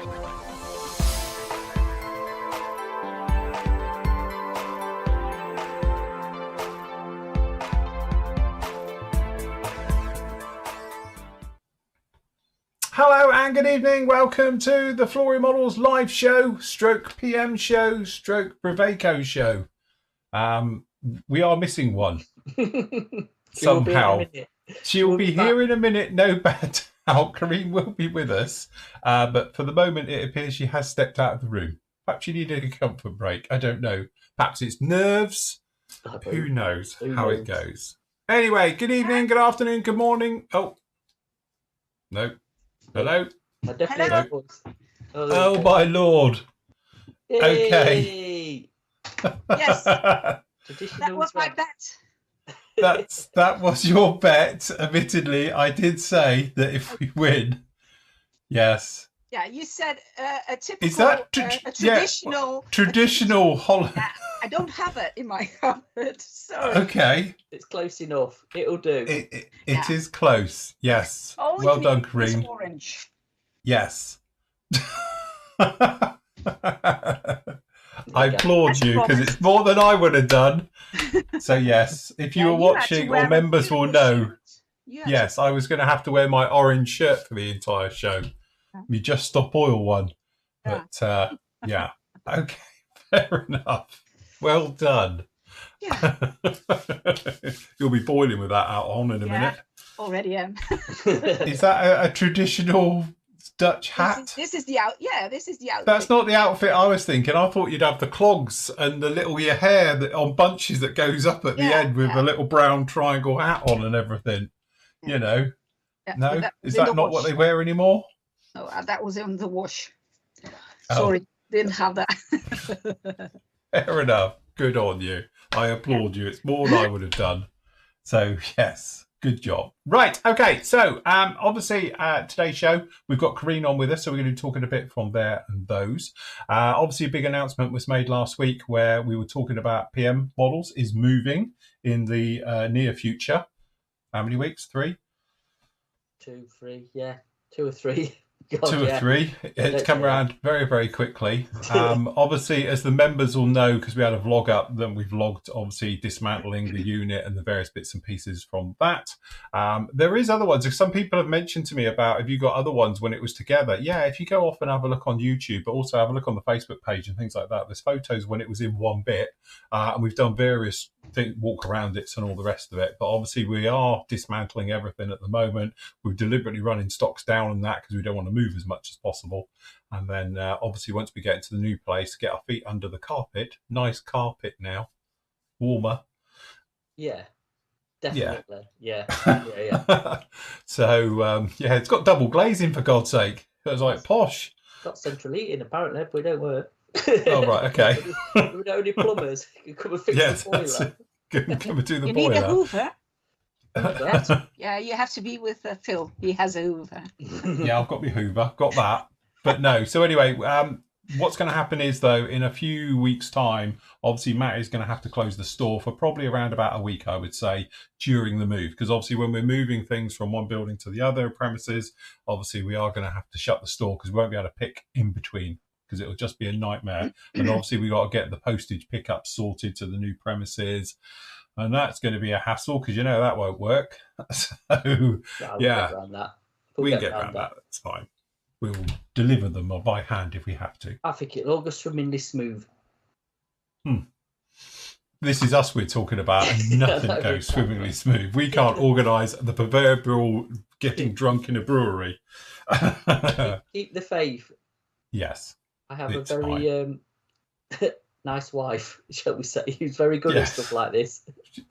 Hello and good evening. Welcome to the Flooring Models live show, stroke PM show, stroke Brevaco show. We are missing one somehow. She'll be here in a minute, no doubt. Corien will be with us, but for the moment it appears she has stepped out of the room. Perhaps she needed a comfort break. I don't know. Perhaps it's nerves. Who knows how it goes. Anyway, good evening, good afternoon, good morning. Oh, no. Hello? Hello. Oh, my Lord. Yay. Okay. Yes. That was my bet. That was your bet. Admittedly, I did say that if we win, yes. Yeah, you said a typical, Is that a traditional... Traditional holiday. Yeah, I don't have it in my cupboard. Sorry. Okay. It's close enough. It'll do. It is close. Yes. All well you done, need is Corien. orange. Yes. I applaud you because it's more than I would have done. So yes, if you were watching or members will know. Yes, I was going to have to wear my orange shirt for the entire show. You just stop oil one. But yeah. Okay, fair enough. Well done. Yeah. You'll be boiling with that out on in a minute. Already am. Is that a traditional Dutch hat? This is the outfit. That's not the outfit I was thinking. I thought you'd have the clogs and the little your hair that on bunches that goes up at the end with a little brown triangle hat on and everything. You know. Yeah, no, is that not what they wear anymore? No, that was in the wash. Sorry, didn't have that. Fair enough. Good on you. I applaud you. It's more than I would have done. So yes. Good job. Right. Okay. So obviously today's show, we've got Corien on with us. So we're going to be talking a bit from there and those. Obviously a big announcement was made last week where we were talking about PM Models is moving in the near future. How many weeks? 3? 2, 3. Yeah. 2 or 3. God, 2 or 3. It's come around very, very quickly. Obviously, as the members will know, because we had a vlog up, then we've vlogged, obviously, dismantling the unit and the various bits and pieces from that. There is other ones. Some people have mentioned to me about, have you got other ones when it was together? Yeah, if you go off and have a look on YouTube, but also have a look on the Facebook page and things like that, there's photos when it was in one bit. And we've done various walk around it and all the rest of it. But obviously, we are dismantling everything at the moment. We're deliberately running stocks down on that because we don't want to move as much as possible. And then obviously once we get into the new place, get our feet under the carpet. Nice carpet now. Warmer. Yeah, definitely. Yeah. So yeah, it's got double glazing for God's sake. It was like posh. Got central heating apparently, but we don't work. Oh right, okay. We don't need plumbers. You can come and fix the boiler. Come and do the you boiler. Need a Hoover. Yeah, you have to be with Phil. He has a Hoover. Yeah, I've got my Hoover. Got that. But no. So anyway, what's going to happen is, though, in a few weeks' time, obviously Matt is going to have to close the store for probably around about a week, I would say, during the move. Because obviously when we're moving things from one building to the other premises, obviously we are going to have to shut the store because we won't be able to pick in between because it'll just be a nightmare. And obviously we got to get the postage pickup sorted to the new premises. And that's going to be a hassle because, you know, that won't work. So, yeah, we can get around that. That's fine. We'll deliver them by hand if we have to. I think it'll all go swimmingly smooth. This is us we're talking about, and nothing goes swimmingly smooth. We can't organise the proverbial getting drunk in a brewery. Keep the faith. Yes. I have a very nice wife, shall we say, who's very good at stuff like this.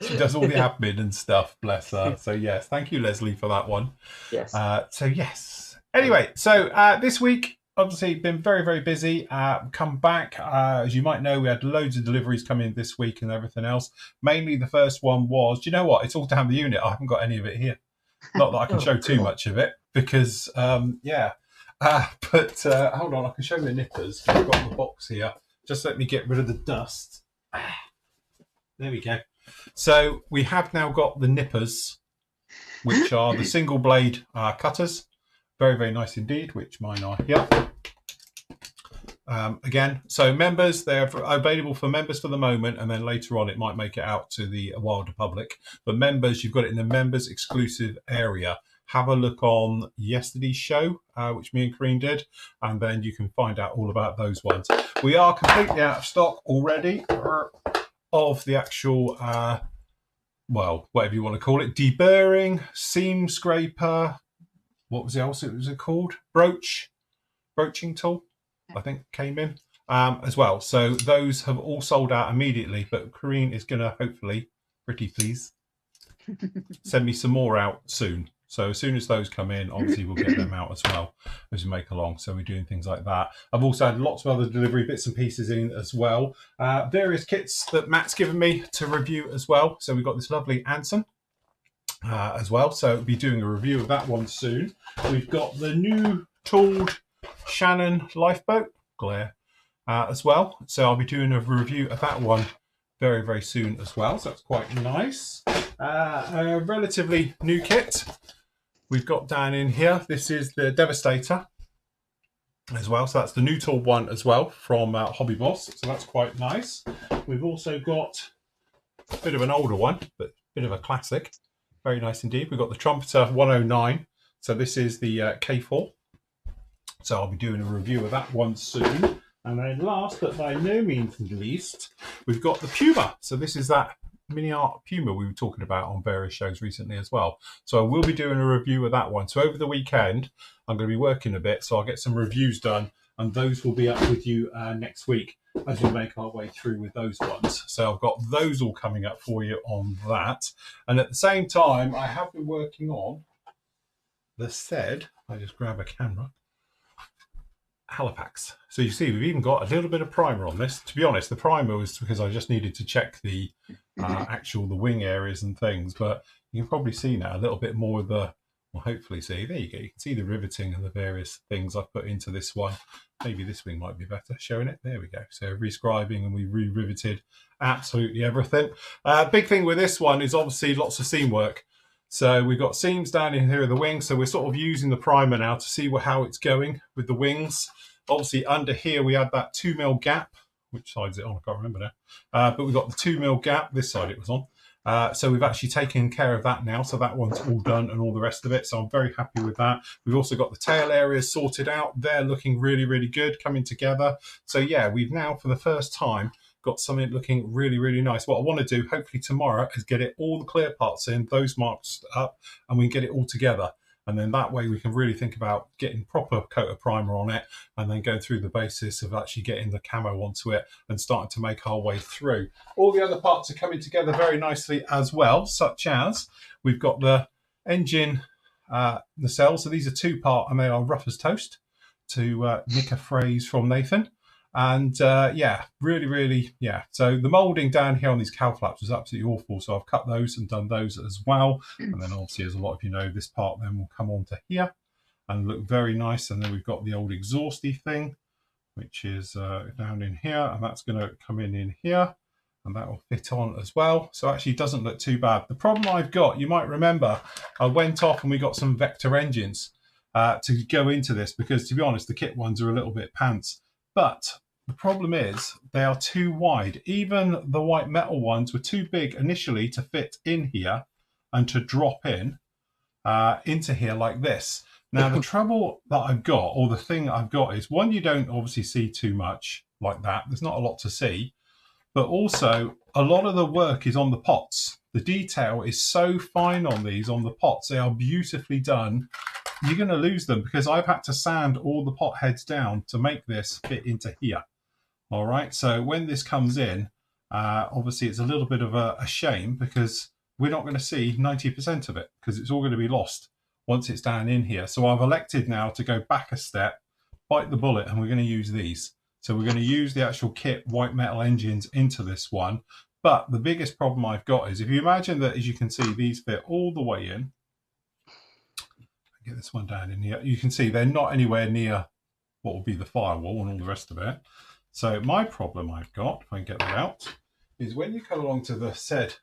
She does all the admin and stuff, bless her. So yes, thank you, Leslie, for that one. Yes. So yes. Anyway, so this week, obviously, been very, very busy. Come back. As you might know, we had loads of deliveries come in this week and everything else. Mainly the first one was, do you know what? It's all down the unit. I haven't got any of it here. Not that I can show too much of it because, yeah. But hold on, I can show you the nippers. I've got the box here. Just let me get rid of the dust. There we go. So we have now got the nippers, which are the single blade cutters. Very, very nice indeed, which mine are here. again, so members, they're available for members for the moment, and then later on it might make it out to the wider public. But members, you've got it in the members exclusive area. Have a look on yesterday's show, which me and Corien did, and then you can find out all about those ones. We are completely out of stock already of the actual, well, whatever you want to call it, deburring, seam scraper, what was it called? Broaching tool, I think, came in as well. So those have all sold out immediately, but Corien is going to hopefully, pretty please, send me some more out soon. So as soon as those come in, obviously we'll get them out as well as we make along. So we're doing things like that. I've also had lots of other delivery bits and pieces in as well. Various kits that Matt's given me to review as well. So we've got this lovely Anson as well. So we'll be doing a review of that one soon. We've got the new tooled Shannon lifeboat glare as well. So I'll be doing a review of that one very, very soon as well. So that's quite nice. A relatively new kit we've got down in here. This is the Devastator as well. So that's the new tool one as well from Hobby Boss. So that's quite nice. We've also got a bit of an older one, but a bit of a classic. Very nice indeed. We've got the Trumpeter 109. So this is the K4. So I'll be doing a review of that one soon. And then last but by no means least, we've got the Puma. So this is that mini art Puma we were talking about on various shows recently as well. So I will be doing a review of that one. So over the weekend, I'm going to be working a bit, so I'll get some reviews done, and those will be up with you next week as we make our way through with those ones. So I've got those all coming up for you on that. And at the same time, I have been working on the said, I just grab a camera, Halifax. So you see, we've even got a little bit of primer on this. To be honest, the primer was because I just needed to check the the wing areas and things, but you can probably see now a little bit more of the, well, hopefully see, there you go, you can see the riveting and the various things I've put into this one. Maybe this wing might be better showing it. There we go. So re-scribing, and we re-riveted absolutely everything. Big thing with this one is obviously lots of seam work. So we've got seams down in here of the wings. So we're sort of using the primer now to see how it's going with the wings. Obviously under here we had that 2mm gap. Which side's it on? I can't remember now. But we've got the 2mm gap. This side it was on. So we've actually taken care of that now. So that one's all done and all the rest of it. So I'm very happy with that. We've also got the tail areas sorted out. They're looking really, really good, coming together. So yeah, we've now for the first time got something looking really, really nice. What I want to do, hopefully tomorrow, is get it all the clear parts in, those marks up, and we can get it all together. And then that way we can really think about getting proper coat of primer on it, and then go through the basis of actually getting the camo onto it and starting to make our way through. All the other parts are coming together very nicely as well, such as we've got the engine nacelles. So these are 2-part, and they are rough as toast, to nick a phrase from Nathan. And yeah, really, really, yeah. So the moulding down here on these cowl flaps was absolutely awful. So I've cut those and done those as well. And then obviously, as a lot of you know, this part then will come onto here and look very nice. And then we've got the old exhausty thing, which is down in here. And that's going to come in here. And that will fit on as well. So actually it doesn't look too bad. The problem I've got, you might remember, I went off and we got some Vector engines to go into this. Because to be honest, the kit ones are a little bit pants. But the problem is they are too wide. Even the white metal ones were too big initially to fit in here and to drop in into here like this. Now, the trouble that I've got, or the thing I've got, is one, you don't obviously see too much like that. There's not a lot to see. But also, a lot of the work is on the pots. The detail is so fine on these, on the pots. They are beautifully done. You're going to lose them because I've had to sand all the pot heads down to make this fit into here. All right, so when this comes in, obviously it's a little bit of a shame because we're not going to see 90% of it because it's all going to be lost once it's down in here. So I've elected now to go back a step, bite the bullet, and we're going to use these. So we're going to use the actual kit white metal engines into this one. But the biggest problem I've got is if you imagine that, as you can see, these fit all the way in. Get this one down in here. You can see they're not anywhere near what will be the firewall and all the rest of it. So my problem I've got, if I can get that out, is when you come along to the said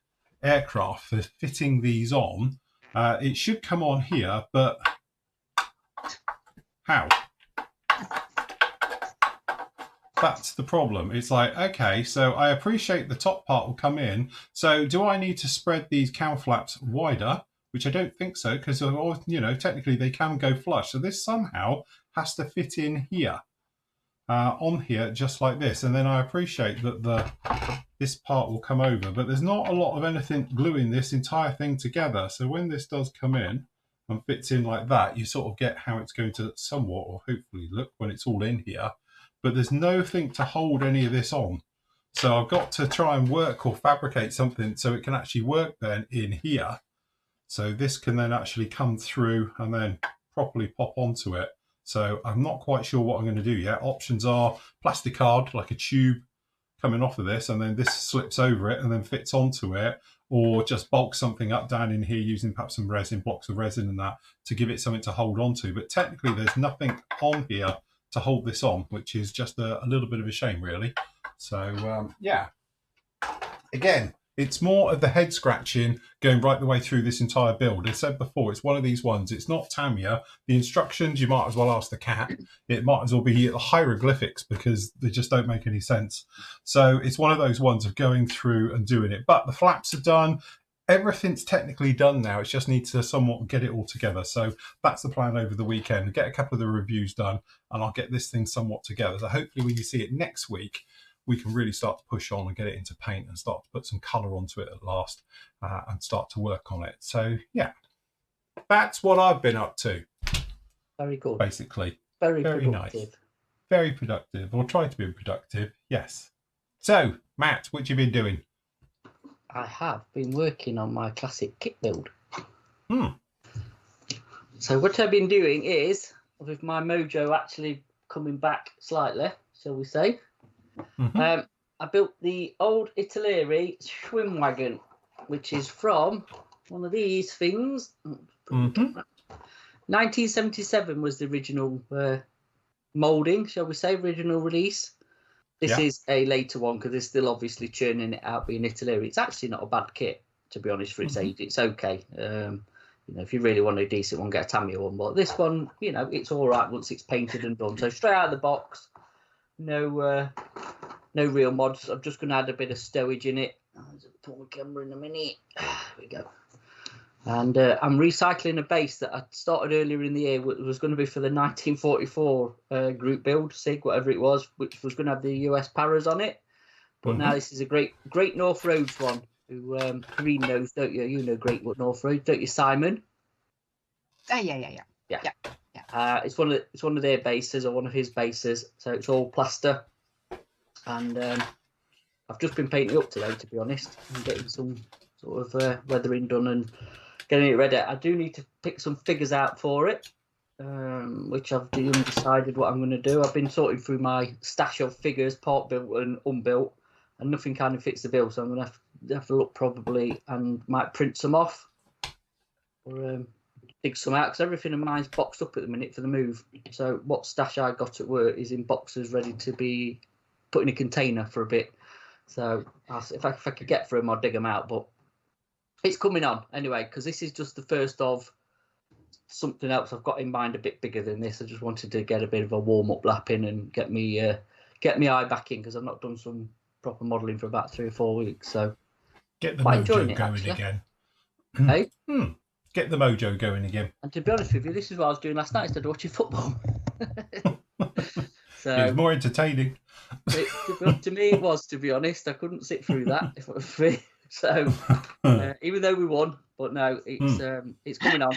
aircraft for fitting these on, it should come on here, but how? That's the problem. It's like, okay, so I appreciate the top part will come in. So do I need to spread these cowl flaps wider? Which I don't think so, because, you know, technically they can go flush. So this somehow has to fit in here, on here, just like this. And then I appreciate that this part will come over, but there's not a lot of anything gluing this entire thing together. So when this does come in and fits in like that, you sort of get how it's going to somewhat, or hopefully look when it's all in here. But there's nothing to hold any of this on. So I've got to try and work or fabricate something so it can actually work then in here. So this can then actually come through and then properly pop onto it. So I'm not quite sure what I'm going to do yet. Options are Plasticard, like a tube coming off of this, and then this slips over it and then fits onto it, or just bulk something up down in here using perhaps some resin, blocks of resin and that, to give it something to hold on to. But technically there's nothing on here to hold this on, which is just a little bit of a shame, really. So yeah, again, it's more of the head scratching going right the way through this entire build. As I said before, it's one of these ones. It's not Tamiya. The instructions, you might as well ask the cat. It might as well be hieroglyphics because they just don't make any sense. So it's one of those ones of going through and doing it. But the flaps are done. Everything's technically done now. It just needs to somewhat get it all together. So that's the plan over the weekend. Get a couple of the reviews done and I'll get this thing somewhat together. So hopefully when you see it next week, we can really start to push on and get it into paint and start to put some colour onto it at last and start to work on it. So yeah, that's what I've been up to. Very good. Basically. Very nice. Very productive, or try to be productive, yes. So, Matt, what have you been doing? I have been working on my classic kit build. So what I've been doing is, with my mojo actually coming back slightly, shall we say, I built the old Italeri swim wagon, which is from one of these things. 1977 was the original moulding, shall we say, original release. This is a later one because they're still obviously churning it out being Italeri. It's actually not a bad kit, to be honest, for its age. It's okay. You know, if you really want a decent one, get a Tamiya one. But this one, you know, it's all right once it's painted and done. So straight out of the box, no real mods. I'm just going to add a bit of stowage in it. I'll put my camera in a minute. There we go. And I'm recycling a base that I started earlier in the year, which was going to be for the 1944 group build, SIG, whatever it was, which was going to have the US Paras on it. But now this is a Great North Roads one, who Corien knows, don't you? You know Great North Roads, don't you, Simon? Yeah. It's one of their bases, or one of his bases, so it's all plaster. And I've just been painting it up today, to be honest, and getting some sort of weathering done and getting it ready. I do need to pick some figures out for it, which I've decided what I'm going to do. I've been sorting through my stash of figures, part built and unbuilt, and nothing kind of fits the bill. So I'm going to have to look probably and might print some off or dig some out, because everything of mine's boxed up at the minute for the move. So what stash I got at work is in boxes ready to be put in a container for a bit. So if I could get through them, I'll dig them out. But it's coming on anyway, because this is just the first of something else I've got in mind a bit bigger than this. I just wanted to get a bit of a warm-up lap in and get me eye back in, because I've not done some proper modelling for about 3 or 4 weeks. So get the mojo going again. Hey? Get the mojo going again. And to be honest with you, this is what I was doing last night instead of watching football. So it was more entertaining. To me, it was, to be honest. I couldn't sit through that if it was free. So even though we won, but no, it's coming on.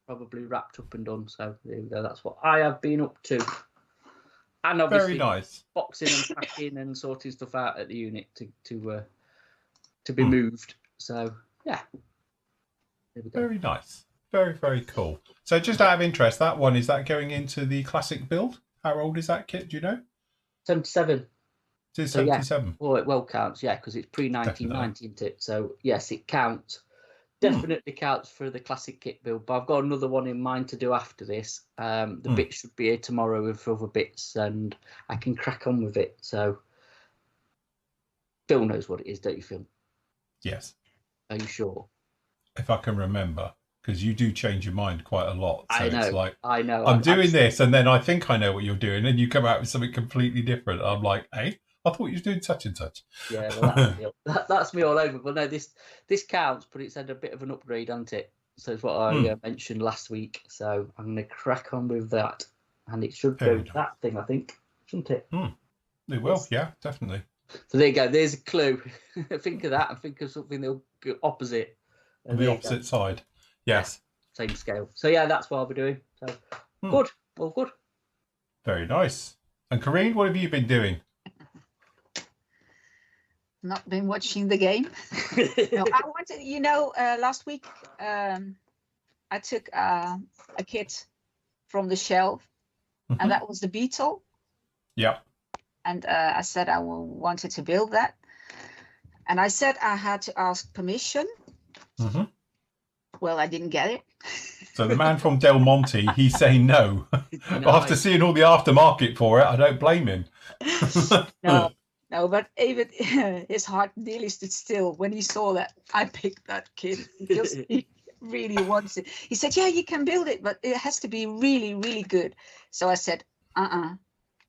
Probably wrapped up and done. So there we go. That's what I have been up to. And obviously, very nice. Boxing and packing and sorting stuff out at the unit to be moved. So yeah, there we go. Very nice. Very, very cool. So just out of interest, that one, is that going into the classic build? How old is that kit? Do you know? 77. It is 77. Yeah. Well, it well counts, yeah, because it's pre-1990, isn't it? So yes, it counts. Definitely counts for the classic kit build. But I've got another one in mind to do after this. The bits should be here tomorrow with other bits, and I can crack on with it. So Phil knows what it is, don't you, Phil? Yes. Are you sure? If I can remember. because you do change your mind quite a lot. So I know. it's like, I know. I'm doing this, and then I think I know what you're doing, and you come out with something completely different. I'm like, hey, I thought you were doing such and such. Yeah, well, that's me all over. But no, this counts, but it's had a bit of an upgrade, hasn't it? So it's what I mentioned last week. So I'm going to crack on with that, and it should go to that thing, I think, shouldn't it? It will, yeah, definitely. So there you go. There's a clue. Think of that, and think of something that'll go opposite. On the opposite side. Yes. Yeah, same scale. So yeah, that's what I'll be doing. So good. All good. Very nice. And Corien, what have you been doing? Not been watching the game. No, I wanted, last week I took a kit from the shelf, and that was the beetle. Yeah. And I said I wanted to build that, and I said I had to ask permission. Well, I didn't get it. So the man from Del Monte, he's saying no. After seeing all the aftermarket for it, I don't blame him. No, but David, his heart nearly stood still when he saw that I picked that kit, because he really wants it. He said, yeah, you can build it, but it has to be really, really good. So I said,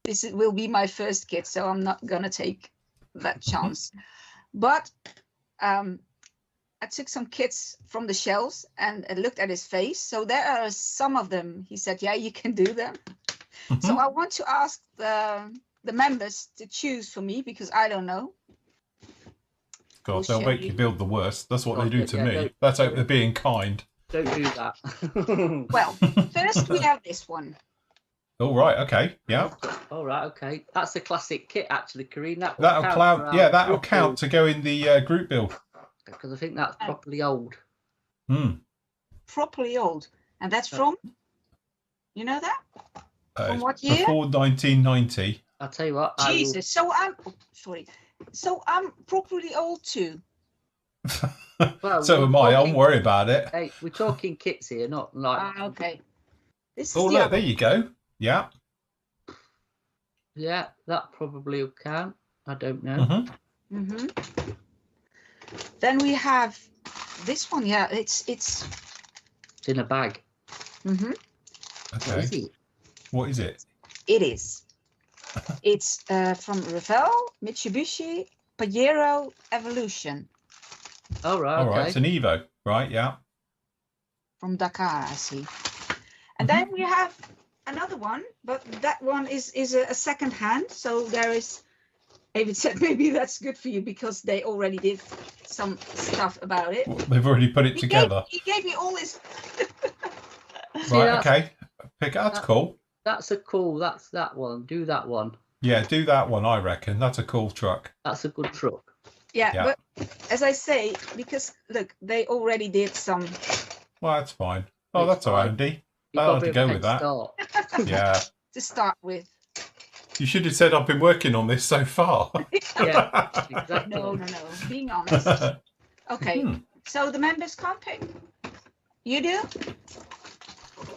this will be my first kit, so I'm not going to take that chance. But I took some kits from the shelves and looked at his face. So there are some of them. He said, yeah, you can do them. So I want to ask the members to choose for me, because I don't know. God, they'll make you build the worst. That's what they do to me. Let's hope they're being kind. Don't do that. Well, first we have this one. All right. Okay. Yeah. All right. Okay. That's a classic kit, actually, Corien. That'll count. Yeah, that'll count to go in the group build. Because I think that's properly old. Properly old, and that's from. You know that? From what year? Before 1990. I'll tell you what. Jesus. So I'm sorry. So I'm properly old too. Well, so am I. Don't worry about it. Hey, we're talking kits here, not like. Okay. This is look, there you go. Yeah. Yeah, that probably will count. I don't know. Then we have this one. Yeah, it's in a bag. Okay. What is it? What is it? It is. It's from Revell, Mitsubishi, Pajero Evolution. Oh, right. All right. It's an Evo, right? Yeah. From Dakar, I see. And then we have another one, but that one is a second hand. So there is. David said maybe that's good for you because they already did some stuff about it. They've already put it together. He gave me all this. Right. Okay. That's cool. That's a cool. That's that one. Do that one. Yeah, do that one. I reckon that's a cool truck. That's a good truck. Yeah, but as I say, because look, they already did some. Well, that's fine. Oh, that's all right, Andy. I'll have to go with that. Yeah. To start with. You should have said I've been working on this so far. Yeah, exactly. No. Being honest. Okay, so the members can't pick. You do?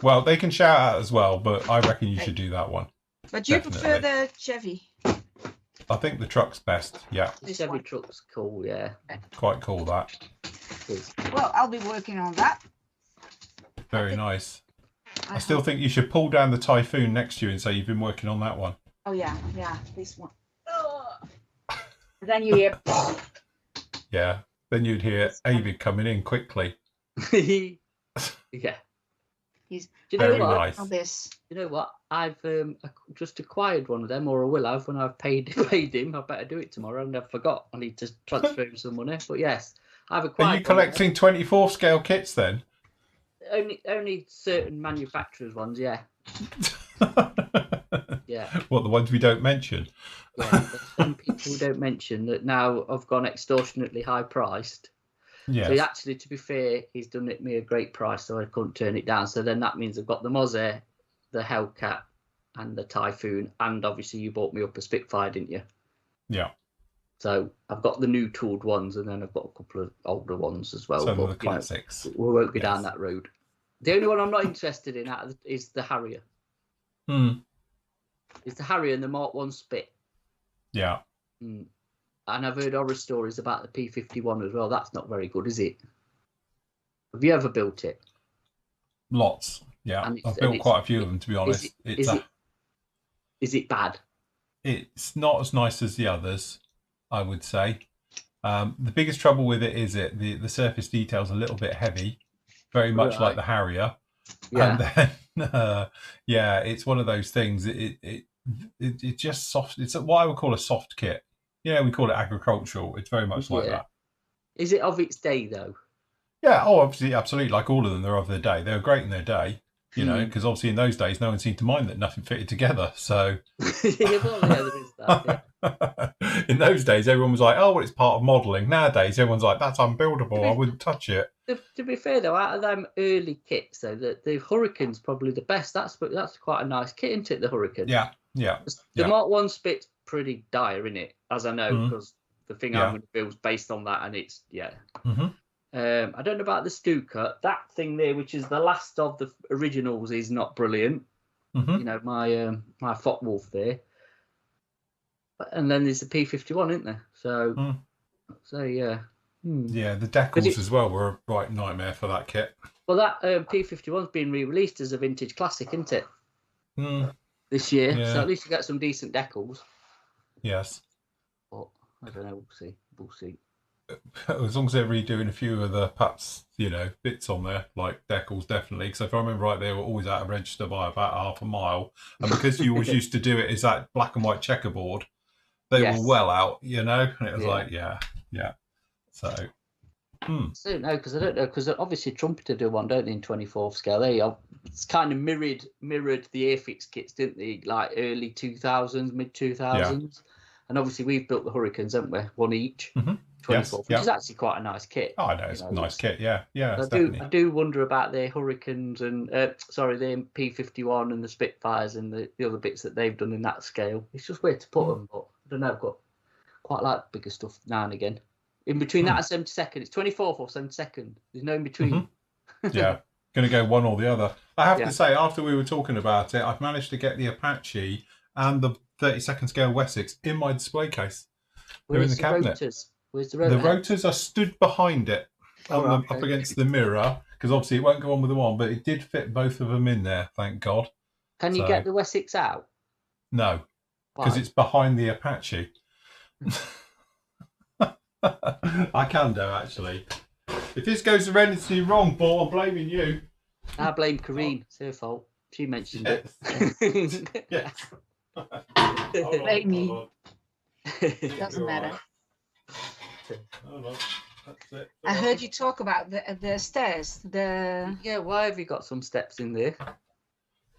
Well, they can shout out as well, but I reckon you should do that one. But you prefer the Chevy? I think the truck's best. Yeah. The Chevy truck's cool. Yeah. Quite cool that. Well, I'll be working on that. Very nice. I still think you should pull down the Typhoon next to you and say you've been working on that one. Oh yeah, this one. Then you hear. Yeah, then you'd hear Avid coming in quickly. Yeah. He's very nice. This. You know what? I've just acquired one of them, or I will have when I've paid him. I better do it tomorrow, and I forgot. I need to transfer him some money. But yes, I've acquired. Are you collecting 24 scale kits then? Only certain manufacturers' ones, yeah. Yeah. What, the ones we don't mention? Yeah, some people don't mention that now I've gone extortionately high priced. Yes. So actually, to be fair, he's done it me a great price, so I couldn't turn it down. So then that means I've got the Moser, the Hellcat, and the Typhoon, and obviously you bought me up a Spitfire, didn't you? Yeah. So I've got the new tooled ones, and then I've got a couple of older ones as well. Some of the classics. We won't go down that road. The only one I'm not interested in is the Harrier. It's the Harrier and the Mark 1 Spit. Yeah. And I've heard horror stories about the P51 as well. That's not very good, is it? Have you ever built it? Lots. Yeah, And I've built quite a few of them, to be honest. Is it bad? It's not as nice as the others, I would say. The biggest trouble with it is the surface detail's a little bit heavy, very much like the Harrier. Yeah. And then, yeah, it's one of those things. It just soft. It's what I would call a soft kit. Yeah, we call it agricultural. It's very much like that. Is it of its day though? Yeah. Oh, obviously, absolutely. Like all of them, they're of their day. They were great in their day. You know, because obviously in those days, no one seemed to mind that nothing fitted together. So Yeah, well, yeah, there is that, yeah. in those days, everyone was like, "Oh, well, it's part of modelling." Nowadays, everyone's like, "That's unbuildable. I wouldn't touch it." To be fair though, out of them early kits, though, the Hurricane's probably the best. That's quite a nice kit, isn't it? The Hurricane. Yeah, yeah. The Mark 1 Spit's pretty dire, isn't it? As I know, because the thing I'm going to build is based on that, and it's I don't know about the Stuka. That thing there, which is the last of the originals, is not brilliant. You know, my Focke-Wulf there. And then there's the P51, isn't there? So yeah. Yeah, the decals as well were a right nightmare for that kit. Well, that P51's been re-released as a vintage classic, isn't it? This year. Yeah. So at least you get some decent decals. Yes. But I don't know. We'll see. As long as they're redoing a few of the perhaps, you know, bits on there, like decals, definitely. Because if I remember right, they were always out of register by about half a mile. And because you always used to do it as that black and white checkerboard, they were well out, you know? And it was like, yeah. So, So no, because I don't know, because obviously Trumpeter do one, don't they, in 24th scale? It's kind of mirrored the Airfix kits, didn't they? Like early 2000s, mid 2000s, and obviously we've built the Hurricanes, haven't we? One each, 24th, which is actually quite a nice kit. Oh, I know, it's a nice kit, yeah. I do wonder about their Hurricanes and the P51 and the Spitfires and the other bits that they've done in that scale. It's just where to put them, but I don't know. I've got quite like bigger stuff now and again. In between that and 72nd, it's 24th or 72nd. There's no in between. Yeah, going to go one or the other. I have to say, after we were talking about it, I've managed to get the Apache and the 32nd scale Wessex in my display case. They're in the cabinet. Rotors? Where's the rotor? The rotors are stood behind it, up against the mirror, because obviously it won't go on with the one, but it did fit both of them in there, thank God. Can you get the Wessex out? No, because it's behind the Apache. I can do, actually. If this goes horrendously wrong, Paul, I'm blaming you. I blame Corien. It's her fault. She mentioned it. Yes. Blame me. Doesn't matter. Hold on. That's it. I heard you talk about the stairs. Yeah, why have you got some steps in there?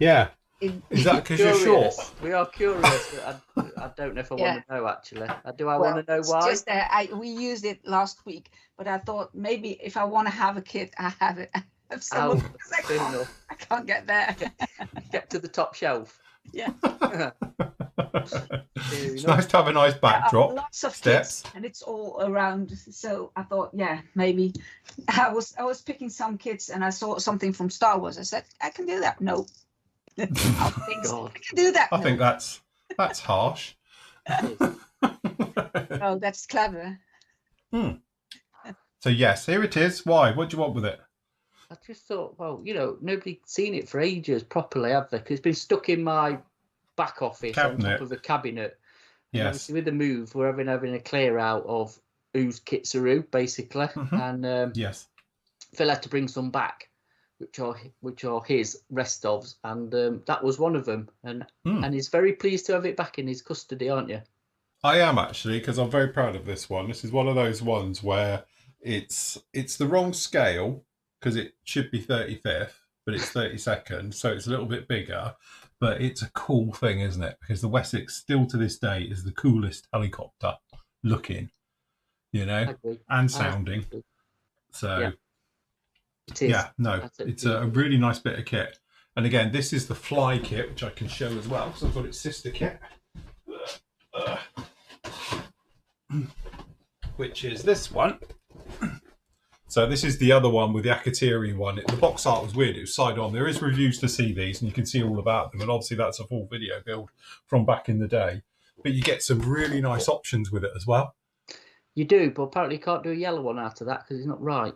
Yeah. Is that because you're short? We are curious. I don't know if I want to know, actually. Do I want to know why? Just that we used it last week, but I thought maybe if I want to have a kit, I have it. I can't get there. Get to the top shelf. Yeah. It's nice to have a nice backdrop. Lots of steps, kits, and it's all around. So I thought, maybe. I was picking some kits, and I saw something from Star Wars. I said, I can do that. No. I can do that. I think that's harsh. Oh, that's clever. So yes, here it is. Why? What do you want with it? I just thought, well, nobody's seen it for ages properly, have they? Because it's been stuck in my back office on top of a cabinet. Yes. Obviously, with the move, we're having a clear out of whose kits are who, basically. And yes, Phil had to bring some back, which are his rest ofs, and that was one of them. And he's very pleased to have it back in his custody, aren't you? I am, actually, because I'm very proud of this one. This is one of those ones where it's the wrong scale, because it should be 35th, but it's 32nd, so it's a little bit bigger. But it's a cool thing, isn't it? Because the Wessex, still to this day, is the coolest helicopter looking, and sounding. So, it is. It's a really nice bit of kit. And again, this is the Fly kit, which I can show as well, because I've got its sister kit, which is this one. So this is the other one with the Akatiri one. The box art was weird. It was side on. There is reviews to see these, and you can see all about them. And obviously that's a full video build from back in the day. But you get some really nice options with it as well. You do, but apparently you can't do a yellow one out of that because it's not right.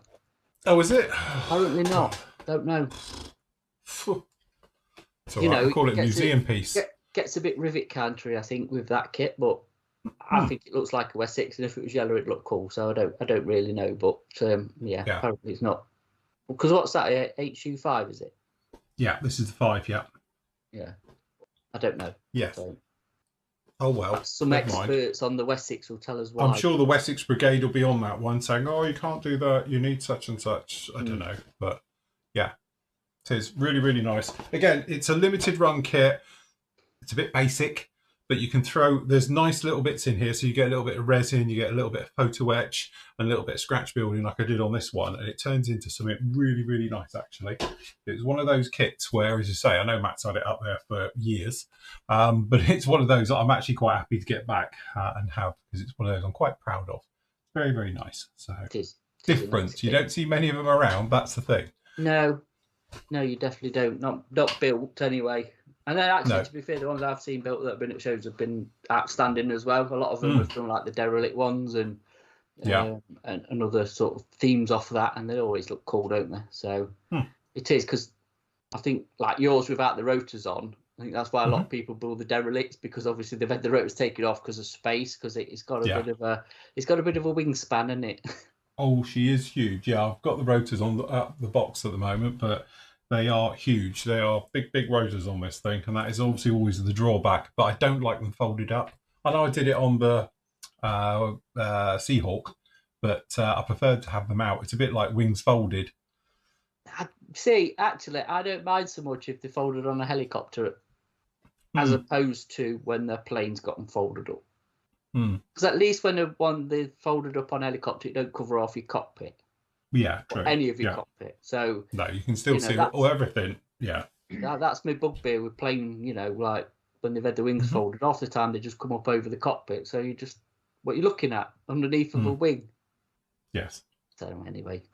Oh, is it? Apparently not. Don't know. So You know, I call it a gets museum piece. Gets a bit rivet country, I think, with that kit, but I think it looks like a Wessex, and if it was yellow, it'd look cool. So I don't really know, but yeah, apparently it's not. Because what's that? HU5, is it? Yeah, this is the 5. Yeah. Yeah, I don't know. Yes. So, oh well. Some experts on the Wessex will tell us why. I'm sure the Wessex Brigade will be on that one, saying, "Oh, you can't do that. You need such and such." I don't know, but yeah, it is really, really nice. Again, it's a limited run kit. It's a bit basic, but you can throw. There's nice little bits in here, so you get a little bit of resin, you get a little bit of photo etch, and a little bit of scratch building, like I did on this one, and it turns into something really, really nice. Actually, it's one of those kits where, as you say, I know Matt's had it up there for years, but it's one of those that I'm actually quite happy to get back and have, because it's one of those I'm quite proud of. Very, very nice. So it is different. Nice you don't see many of them around. That's the thing. No, you definitely don't. Not built anyway. And then actually, to be fair, the ones I've seen built that have been at shows have been outstanding as well. A lot of them have done like the derelict ones and other sort of themes off that, and they always look cool, don't they? So it is, because I think like yours without the rotors on. I think that's why a lot of people build the derelicts, because obviously they've had the rotors taken off because of space, because it's got a bit of a wingspan, isn't it? Oh, she is huge. Yeah, I've got the rotors on the box at the moment, but they are huge. They are big, big rotors on this thing, and that is obviously always the drawback. But I don't like them folded up. I know I did it on the Seahawk, but I preferred to have them out. It's a bit like wings folded. See, actually, I don't mind so much if they're folded on a helicopter, as opposed to when the plane's got them folded up. Because at least when they're folded up on a helicopter, it don't cover off your cockpit. Yeah, true. Or any of your cockpit. So no, you can still see everything. Yeah. That's my bugbear with plane, like when they've had the wings folded. Half the time they just come up over the cockpit. So what you're looking at underneath of a wing. Yes. So anyway,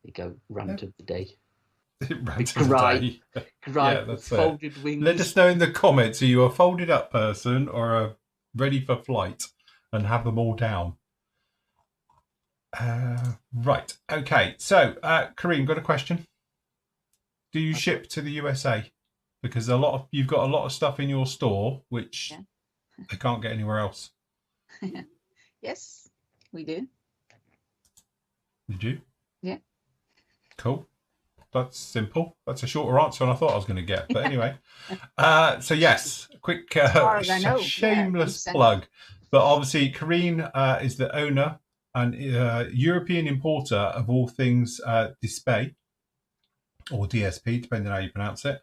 you go rant of the day. Rant of the day. Yeah, that's folded wings. Let us know in the comments, are you a folded up person or a ready for flight, and have them all down. Right. Okay. So, Corien, got a question. Do you ship to the USA? Because you've got a lot of stuff in your store which they can't get anywhere else. Yes, we do. Did you? Yeah. Cool. That's simple. That's a shorter answer than I thought I was going to get. But anyway, so yes, quick shameless plug. But obviously, Corien is the owner and European importer of all things Display, or DSP, depending on how you pronounce it.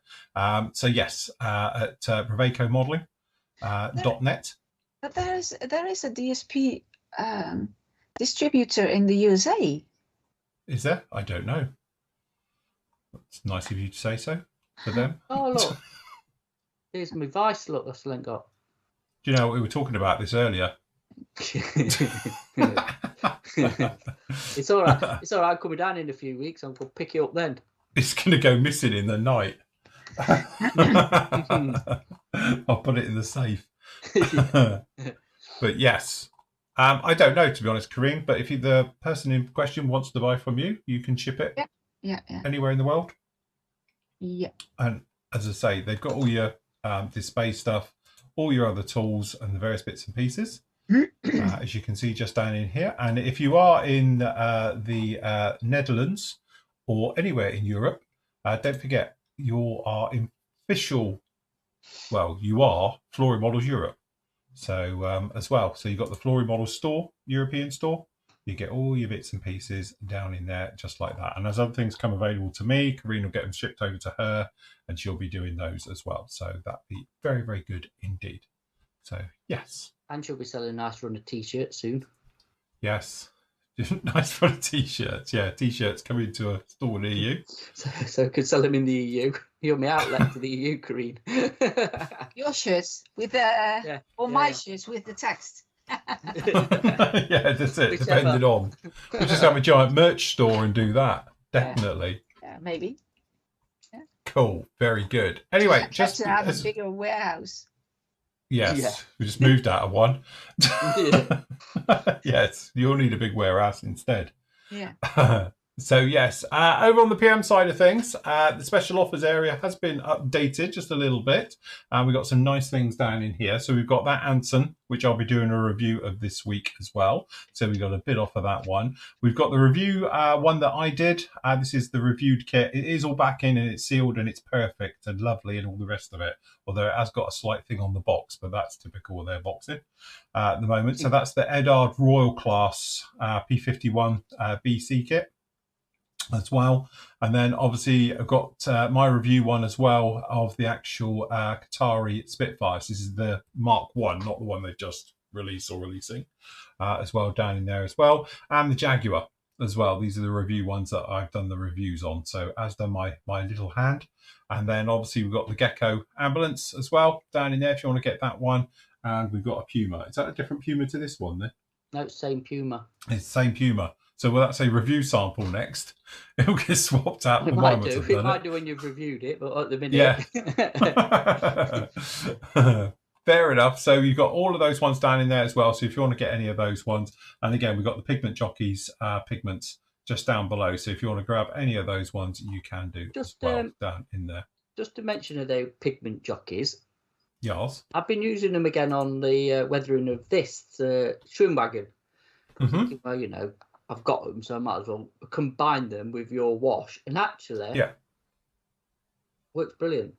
So yes, at brevacomodeling.net. But there is a DSP distributor in the USA. Is there? I don't know. It's nice of you to say so for them. Oh, look. Here's my Vice. Look, I still ain't got. Do you know, we were talking about this earlier. It's all right. It's all right. Coming down in a few weeks. I'm going to pick it up then. It's going to go missing in the night. I'll put it in the safe. But yes. I don't know, to be honest, Corien, but if the person in question wants to buy from you, you can ship it. Yeah. Anywhere in the world. Yeah. And as I say, they've got all your display stuff, all your other tools and the various bits and pieces, as you can see just down in here. And if you are in the Netherlands or anywhere in Europe, don't forget you are Flooring Models Europe. So as well, so you've got the Flooring Models store, European store. You get all your bits and pieces down in there just like that. And as other things come available to me, Corien will get them shipped over to her and she'll be doing those as well. So that'd be very, very good indeed. So, yes. And she'll be selling a nice run of T-shirts soon. Yes. Nice run of T-shirts. Yeah, T-shirts coming to a store near you. So I could sell them in the EU. You're my outlet to the EU, Corien. Your shirts with my shirts with the text. Yeah, that's it. Whichever. Depending on. We'll just have a giant merch store and do that. Definitely. Yeah, maybe. Yeah. Cool. Very good. Anyway, just to have a bigger warehouse. Yes, Yeah. we just moved out of one. Yes, you'll need a big warehouse instead. Yeah. So yes, over on the PM side of things, the special offers area has been updated just a little bit. We've got some nice things down in here. So we've got that Anson, which I'll be doing a review of this week as well. So we got a bit off of that one. We've got the review one that I did. This is the reviewed kit. It is all back in and it's sealed and it's perfect and lovely and all the rest of it. Although it has got a slight thing on the box, but that's typical of their boxing at the moment. So that's the Edard Royal Class P51 BC kit as well. And then obviously I've got my review one as well of the actual Qatari Spitfires. This is the Mark 1, not the one they've just released or releasing as well down in there as well. And the Jaguar as well. These are the review ones that I've done the reviews on. So as done my little hand. And then obviously we've got the Gecko ambulance as well down in there if you want to get that one. And we've got a Puma. Is that a different Puma to this one then? No, it's same Puma. It's the same Puma. So will that say review sample next? It'll get swapped out. It might do. It might do when you've reviewed it, but at the minute. Yeah. Fair enough. So you've got all of those ones down in there as well. So if you want to get any of those ones, and again, we've got the Pigment Jockeys pigments just down below. So if you want to grab any of those ones, you can do just as well down in there. Just to mention of the Pigment Jockeys. Yes. I've been using them again on the weathering of this Schwimmwagen. Thinking, well, you know, I've got them, so I might as well combine them with your wash. And actually, works brilliant.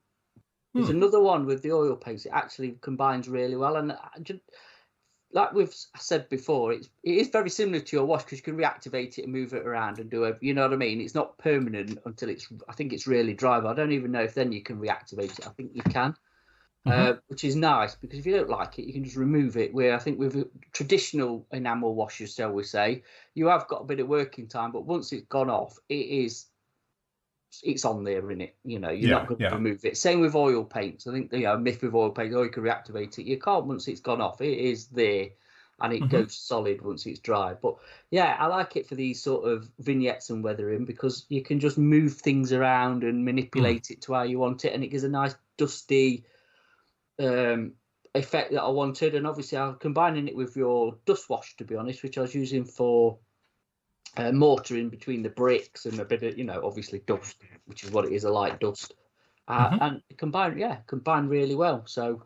There's another one with the oil paints. It actually combines really well. And just, like we've said before, it is very similar to your wash because you can reactivate it and move it around and do it. You know what I mean? It's not permanent until I think it's really dry. But I don't even know if then you can reactivate it. I think you can. Which is nice because if you don't like it, you can just remove it. Where I think with traditional enamel washes, shall we say, you have got a bit of working time, but once it's gone off, it's on there, innit? You know, you're not going to remove it. Same with oil paints. I think myth with oil paint, you can reactivate it. You can't once it's gone off. It is there, and it goes solid once it's dry. But yeah, I like it for these sort of vignettes and weathering because you can just move things around and manipulate it to how you want it, and it gives a nice dusty effect that I wanted. And obviously I'm combining it with your dust wash, to be honest, which I was using for mortaring between the bricks and a bit of obviously dust, which is what it is, a light dust, and combine really well. So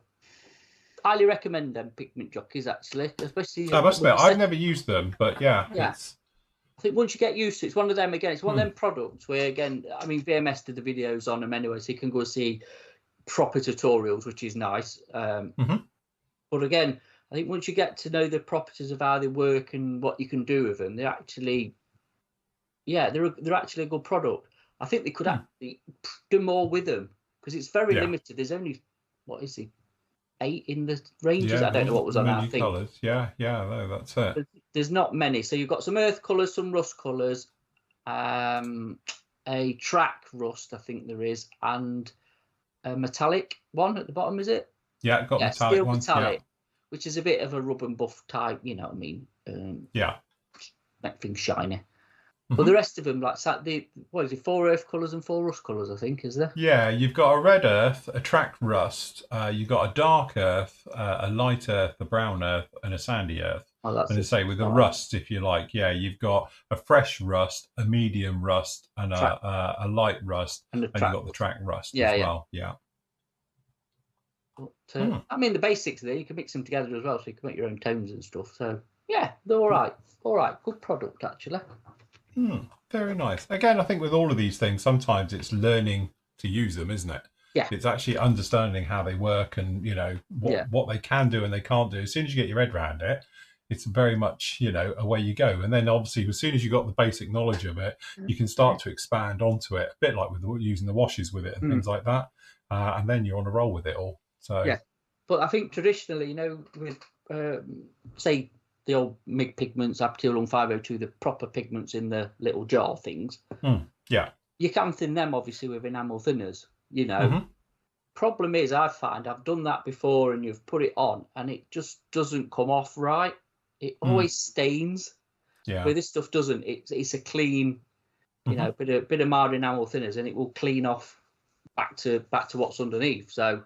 highly recommend them Pigment Jockeys, actually, especially. I must admit, I've never used them, but yeah. I think once you get used to it, it's one of them again. It's one of them products where, again, I mean, VMS did the videos on them anyway, so you can go see proper tutorials, which is nice. But again, I think once you get to know the properties of how they work and what you can do with them, they're actually, they're actually a good product. I think they could actually do more with them because it's very limited. There's only, what is it, 8 in the ranges? I don't know what was on that thing. Colours. No, that's it. There's not many. So you've got some earth colours, some rust colours, a track rust, I think there is, and a metallic one at the bottom, is it? Yeah, got metallic one. Which is a bit of a rub and buff type, you know what I mean? Make things shiny. But the rest of them, like what is it, 4 earth colours and 4 rust colours, I think, is there? Yeah, you've got a red earth, a track rust, you've got a dark earth, a light earth, a brown earth, and a sandy earth. And I say with the rust, if you like, you've got a fresh rust, a medium rust, and a light rust, and you've got the track rust as well. But, I mean, the basics there, you can mix them together as well, so you can make your own tones and stuff. So yeah, they're all right. Good product, actually. Very nice. Again, I think with all of these things, sometimes it's learning to use them, isn't it? Yeah. It's actually understanding how they work and, what they can do and they can't do. As soon as you get your head around it, it's very much, away you go. And then obviously, as soon as you've got the basic knowledge of it, you can start to expand onto it, a bit like with using the washes with it and things like that. And then you're on a roll with it all. So yeah. But I think traditionally, with, say, the old MIG pigments, Aptilum 502, the proper pigments in the little jar things. You can thin them, obviously, with enamel thinners, Problem is, I find I've done that before and you've put it on and it just doesn't come off right. It always stains. Yeah. Where this stuff doesn't. It's a clean, bit of mild enamel thinners, and it will clean off back to what's underneath. So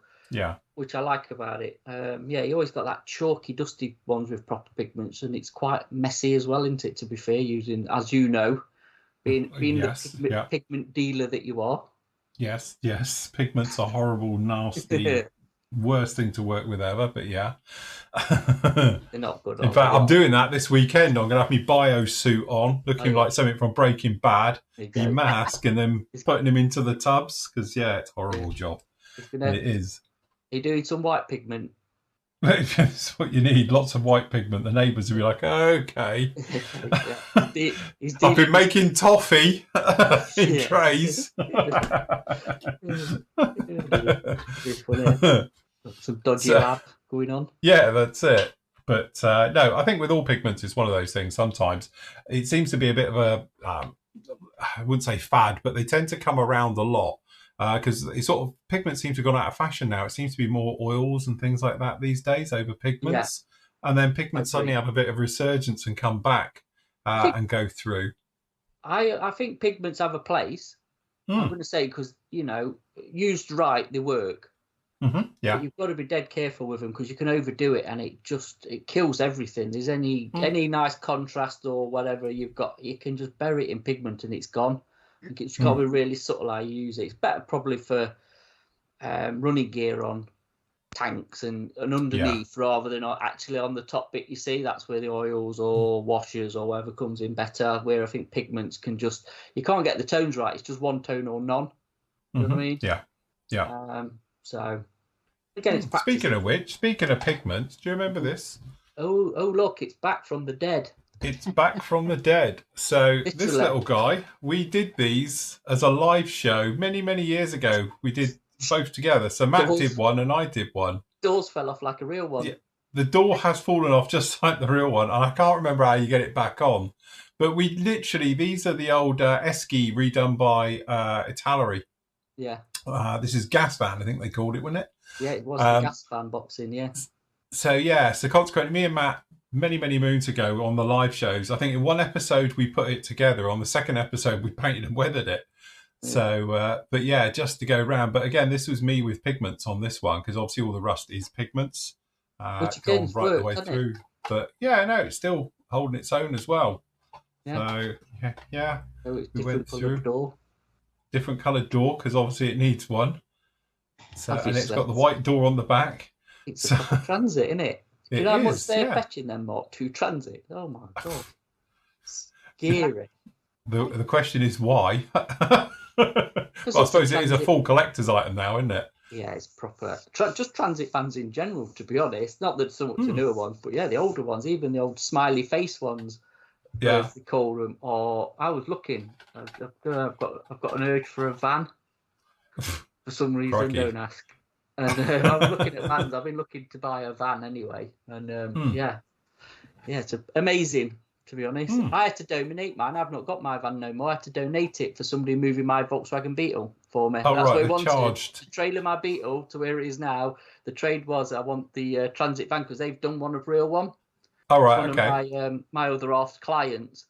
which I like about it. You always got that chalky, dusty ones with proper pigments, and it's quite messy as well, isn't it? To be fair, using, as you know, being Yes, the yeah. pigment dealer that you are. Yes, yes. Pigment's a horrible, nasty, worst thing to work with ever, but yeah. They're not good. In fact, I'm doing that this weekend. I'm going to have my bio suit on, looking like something from Breaking Bad, the mask, and then putting him into the tubs, because, yeah, it's a horrible job. But it is. You're doing some white pigment. That's what you need, lots of white pigment. The neighbours will be like, okay. I've been making toffee in trays. Some dodgy lab going on. Yeah, that's it. But no, I think with all pigments, it's one of those things. Sometimes it seems to be a bit of a, I wouldn't say fad, but they tend to come around a lot. Because it's sort of pigment seems to have gone out of fashion now. It seems to be more oils and things like that these days over pigments, and then pigments suddenly have a bit of resurgence and come back and go through. I think pigments have a place. I'm going to say because used right they work. Mm-hmm. Yeah, but you've got to be dead careful with them because you can overdo it and it kills everything. There's any nice contrast or whatever you've got, you can just bury it in pigment and it's gone. It's got to be really subtle how you use it. It's better probably for running gear on tanks and underneath rather than actually on the top bit. You see, that's where the oils or washers or whatever comes in better. Where I think pigments you can't get the tones right. It's just one tone or none. You know what I mean? Yeah, yeah. So again, it's practice. Speaking of pigments, do you remember this? Oh, look, it's back from the dead. It's back from the dead. So this little guy, we did these as a live show many, many years ago. We did both together. So Matt did one and I did one. Doors fell off like a real one. Yeah, the door has fallen off just like the real one. And I can't remember how you get it back on. But we literally, these are the old Esky redone by Italeri. Yeah. This is gas van, I think they called it, wasn't it? Yeah, it was the gas van boxing, yeah. So consequently, me and Matt, many, many moons ago on the live shows, I think in one episode we put it together. On the second episode, we painted and weathered it. Yeah. So, but yeah, just to go round. But again, this was me with pigments on this one because obviously all the rust is pigments. Gone right the way through. But yeah, no, it's still holding its own as well. Yeah. So, yeah. So it's different coloured door. Different coloured door because obviously it needs one. So, and it's got the white door on the back. It's a proper transit, isn't it? Do you know how much they're fetching them, Mark? 2 transit. Oh my god, scary. The question is why. Well, I suppose it is a full collector's item now, isn't it? Yeah, it's proper. Just transit vans in general, to be honest. Not that so much the newer ones, but yeah, the older ones, even the old smiley face ones. Yeah, as they call them. Or I was looking. I've got an urge for a van for some reason. Crikey. Don't ask. And I was looking at vans. I've been looking to buy a van anyway. And yeah, it's amazing, to be honest. I had to donate mine. I've not got my van no more. I had to donate it for somebody moving my Volkswagen Beetle for me. Oh, that's right, what I wanted. To trailer my Beetle to where it is now. The trade was I want the transit van because they've done one of real one. Oh, right, one of my other half clients.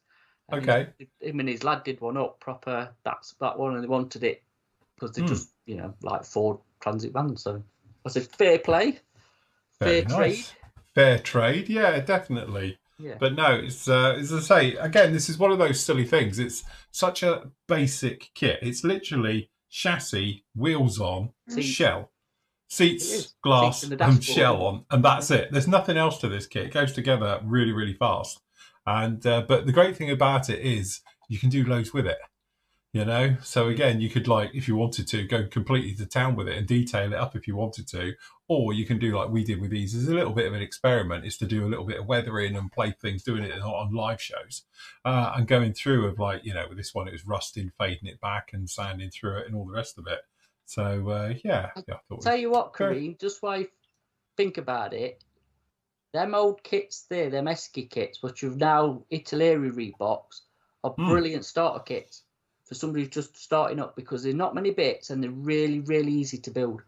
And okay. Him and his lad did one up proper. That's that one, and they wanted it because they just like Ford transit vans. So I said fair play, fair trade. Fair trade, yeah, definitely. Yeah. But no, it's as I say again, this is one of those silly things. It's such a basic kit. It's literally chassis, wheels on, shell, seats, glass, and shell on, and that's it. There's nothing else to this kit. It goes together really, really fast. And but the great thing about it is you can do loads with it. You know, so again, you could like, if you wanted to, go completely to town with it and detail it up if you wanted to, or you can do like we did with these as a little bit of an experiment, is to do a little bit of weathering and play things, doing it on live shows, and going through of like, you know, with this one, it was rusting, fading it back and sanding through it and all the rest of it. So, yeah. I thought tell you what, Corien, just while you think about it, them old kits there, them Esky kits, which you've now Italeri rebox, are brilliant starter kits for somebody who's just starting up because there's not many bits and they're really, really easy to build.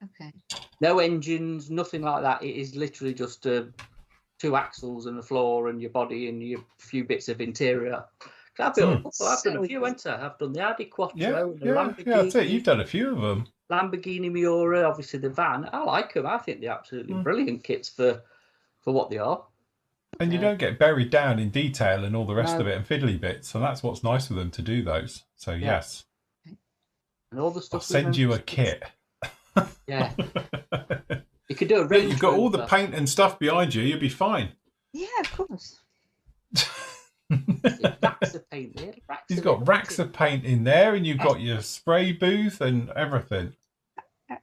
Okay. No engines, nothing like that. It is literally just 2 axles and the floor and your body and your few bits of interior. I've done a few, haven't I? I've done the Audi Quattro and the Lamborghini. Yeah, that's it. You've done a few of them. Lamborghini Miura, obviously the van. I like them. I think they're absolutely brilliant kits for what they are. And you don't get buried down in detail and all the rest No. of it and fiddly bits. And that's what's nice with them to do those. So yes. And all the stuff. I'll send you a kit. Yeah. You could do a range. You've got all the paint and stuff behind you. You'll be fine. Yeah, of course. Racks of paint there. He's got racks of paint in there, and you've got your spray booth and everything. I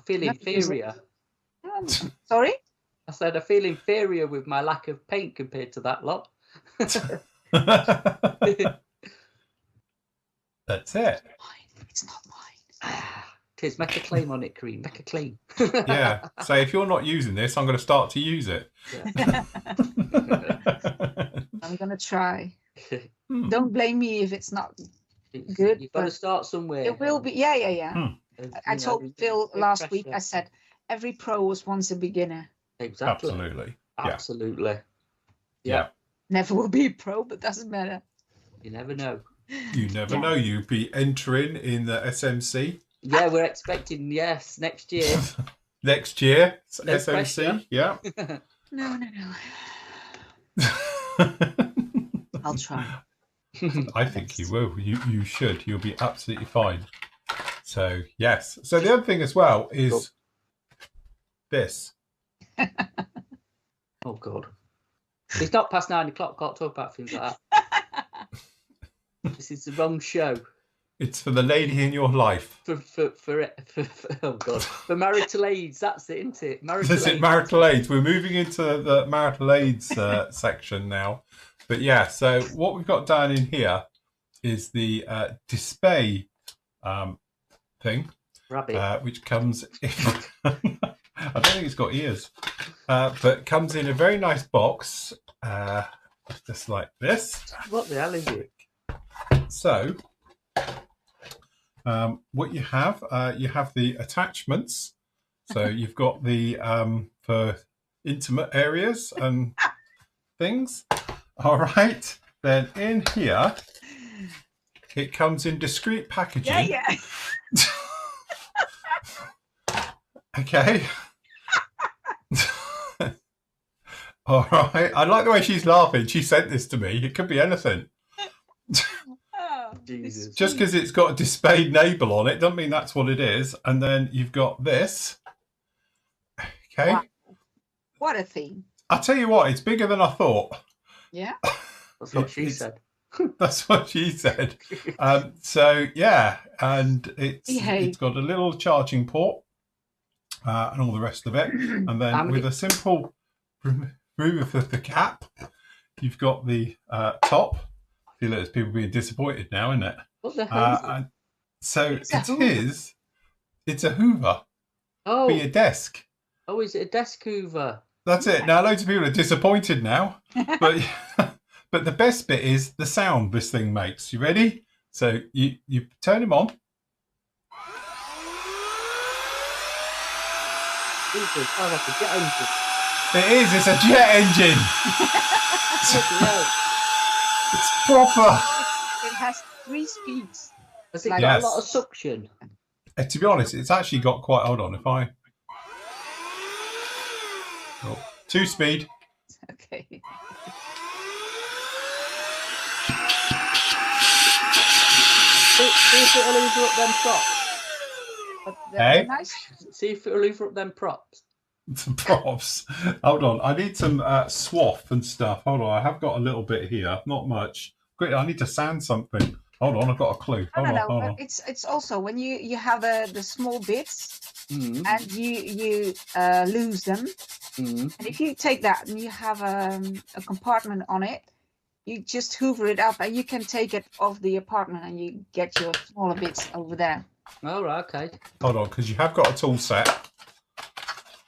feel inferior. Sorry? I said I feel inferior with my lack of paint compared to that lot. That's it. It's not mine. Tis, make a claim on it, Corien. Make a claim. Yeah. So if you're not using this, I'm going to start to use it. Yeah. I'm going to try. Don't blame me if it's not good. You've got to start somewhere. It will be. Yeah. I told Phil last week, I said, every pro was once a beginner. Exactly. Absolutely. Absolutely. Yeah. Never will be a pro, but doesn't matter. You never know. You never know. You'll be entering in the SMC. Yeah, we're expecting, yes, next year. Next year, No SMC. pressure. Yeah. No. I'll try. I think you will. You should. You'll be absolutely fine. So yes. So the other thing as well is this. Oh God. It's not past 9 o'clock. Can't talk about things like that. This is the wrong show. It's for the lady in your life. For oh God. For marital aids. That's it, isn't it? Marital aids. We're moving into the marital aids section now. But yeah, so what we've got down in here is the display thing, Rabbit. which comes in. I don't think it's got ears, but comes in a very nice box, just like this. What the hell is it? So, what you have the attachments. So you've got the for intimate areas and things. All right. Then in here, it comes in discreet packaging. Yeah. Okay. All right. I like the way she's laughing. She sent this to me. It could be anything. Oh, Jesus. Just because it's got a displayed label on it doesn't mean that's what it is. And then you've got this. Okay. Wow. What a thing. I'll tell you what, it's bigger than I thought. Yeah. That's what she said. That's what she said. So yeah, and it's got a little charging port and all the rest of it. And then with a simple remove of the cap, you've got the top. I feel like there's people being disappointed now, isn't it? What the hell is it? So it's a Hoover for your desk. Oh, is it a desk Hoover? That's it. Now loads of people are disappointed now, but but the best bit is the sound this thing makes. You ready? So you turn him on. Jesus, sounds like a jet engine. It is. It's a jet engine. It's proper. It has 3 speeds. Has it got a lot of suction? To be honest, it's actually got quite. Hold on, if I 2 speed. Okay. See if it'll hoover up them props. Hey? Nice. See if it'll hoover up them props. Some props. Hold on, I need some swath and stuff. Hold on, I have got a little bit here, not much. Quick, I need to sand something. Hold on, I've got a clue. Hold on. It's also when you have the small bits and you lose them, and if you take that and you have a compartment on it, you just hoover it up and you can take it off the apartment and you get your smaller bits over there. Oh, right, okay. Hold on, because you have got a tool set,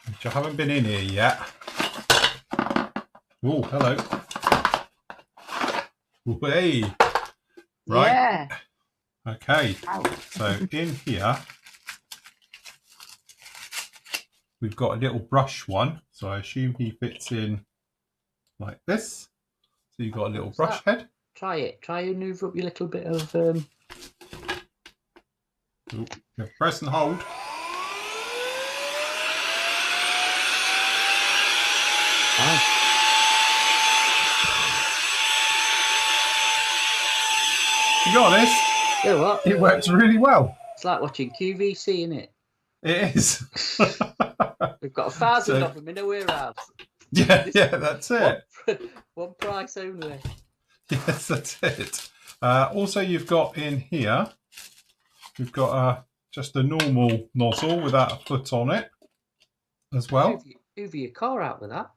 which I haven't been in here yet. Oh, hello. Hey. Right. Yeah. Okay. Ow. So in here, we've got a little brush one. So I assume he fits in like this. So you've got a little brush head. Try it. Try and hoover up your little bit of... Press and hold. be honest, You know what? it works really well. It's like watching QVC, isn't it? It is. We've got 1,000 So- of them in a warehouse. Yeah, that's it. One price only. Yes, that's it. Also, you've got in here, you've got just a normal nozzle without a foot on it as well. Hoover your car out with that.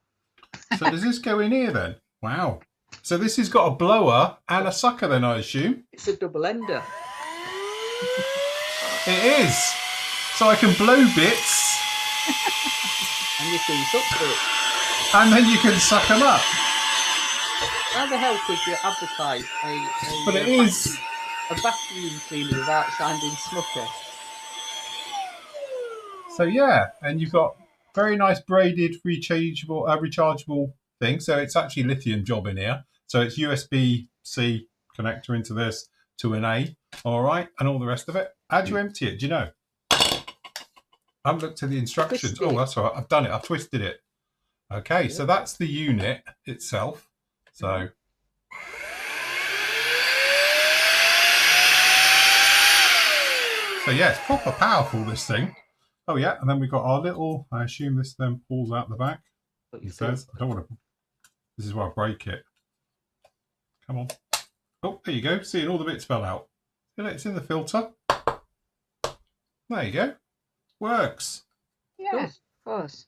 So does this go in here then? Wow. So this has got a blower and a sucker then, I assume? It's a double ender. It is. So I can blow bits And you can suck for it. and then you can suck them up. How the hell could you advertise But it is. a vacuum cleaner without sounding smucker? So yeah, and you've got very nice braided rechargeable thing. So it's actually lithium job in here. So it's USB-C connector into this to an A, all right, and all the rest of it. How do you empty it? Do you know? I haven't looked at the instructions. Twisted. Oh, that's all right. I've done it. I've twisted it. Okay, so that's the unit itself. So. So yeah, it's proper powerful, this thing. Oh yeah, and then we've got our little, I assume this then pulls out the back. But He says, I don't want to, this is where I break it. Come on. Oh, there you go. See, all the bits fell out. It's in the filter. There you go. Works. Yeah, of course.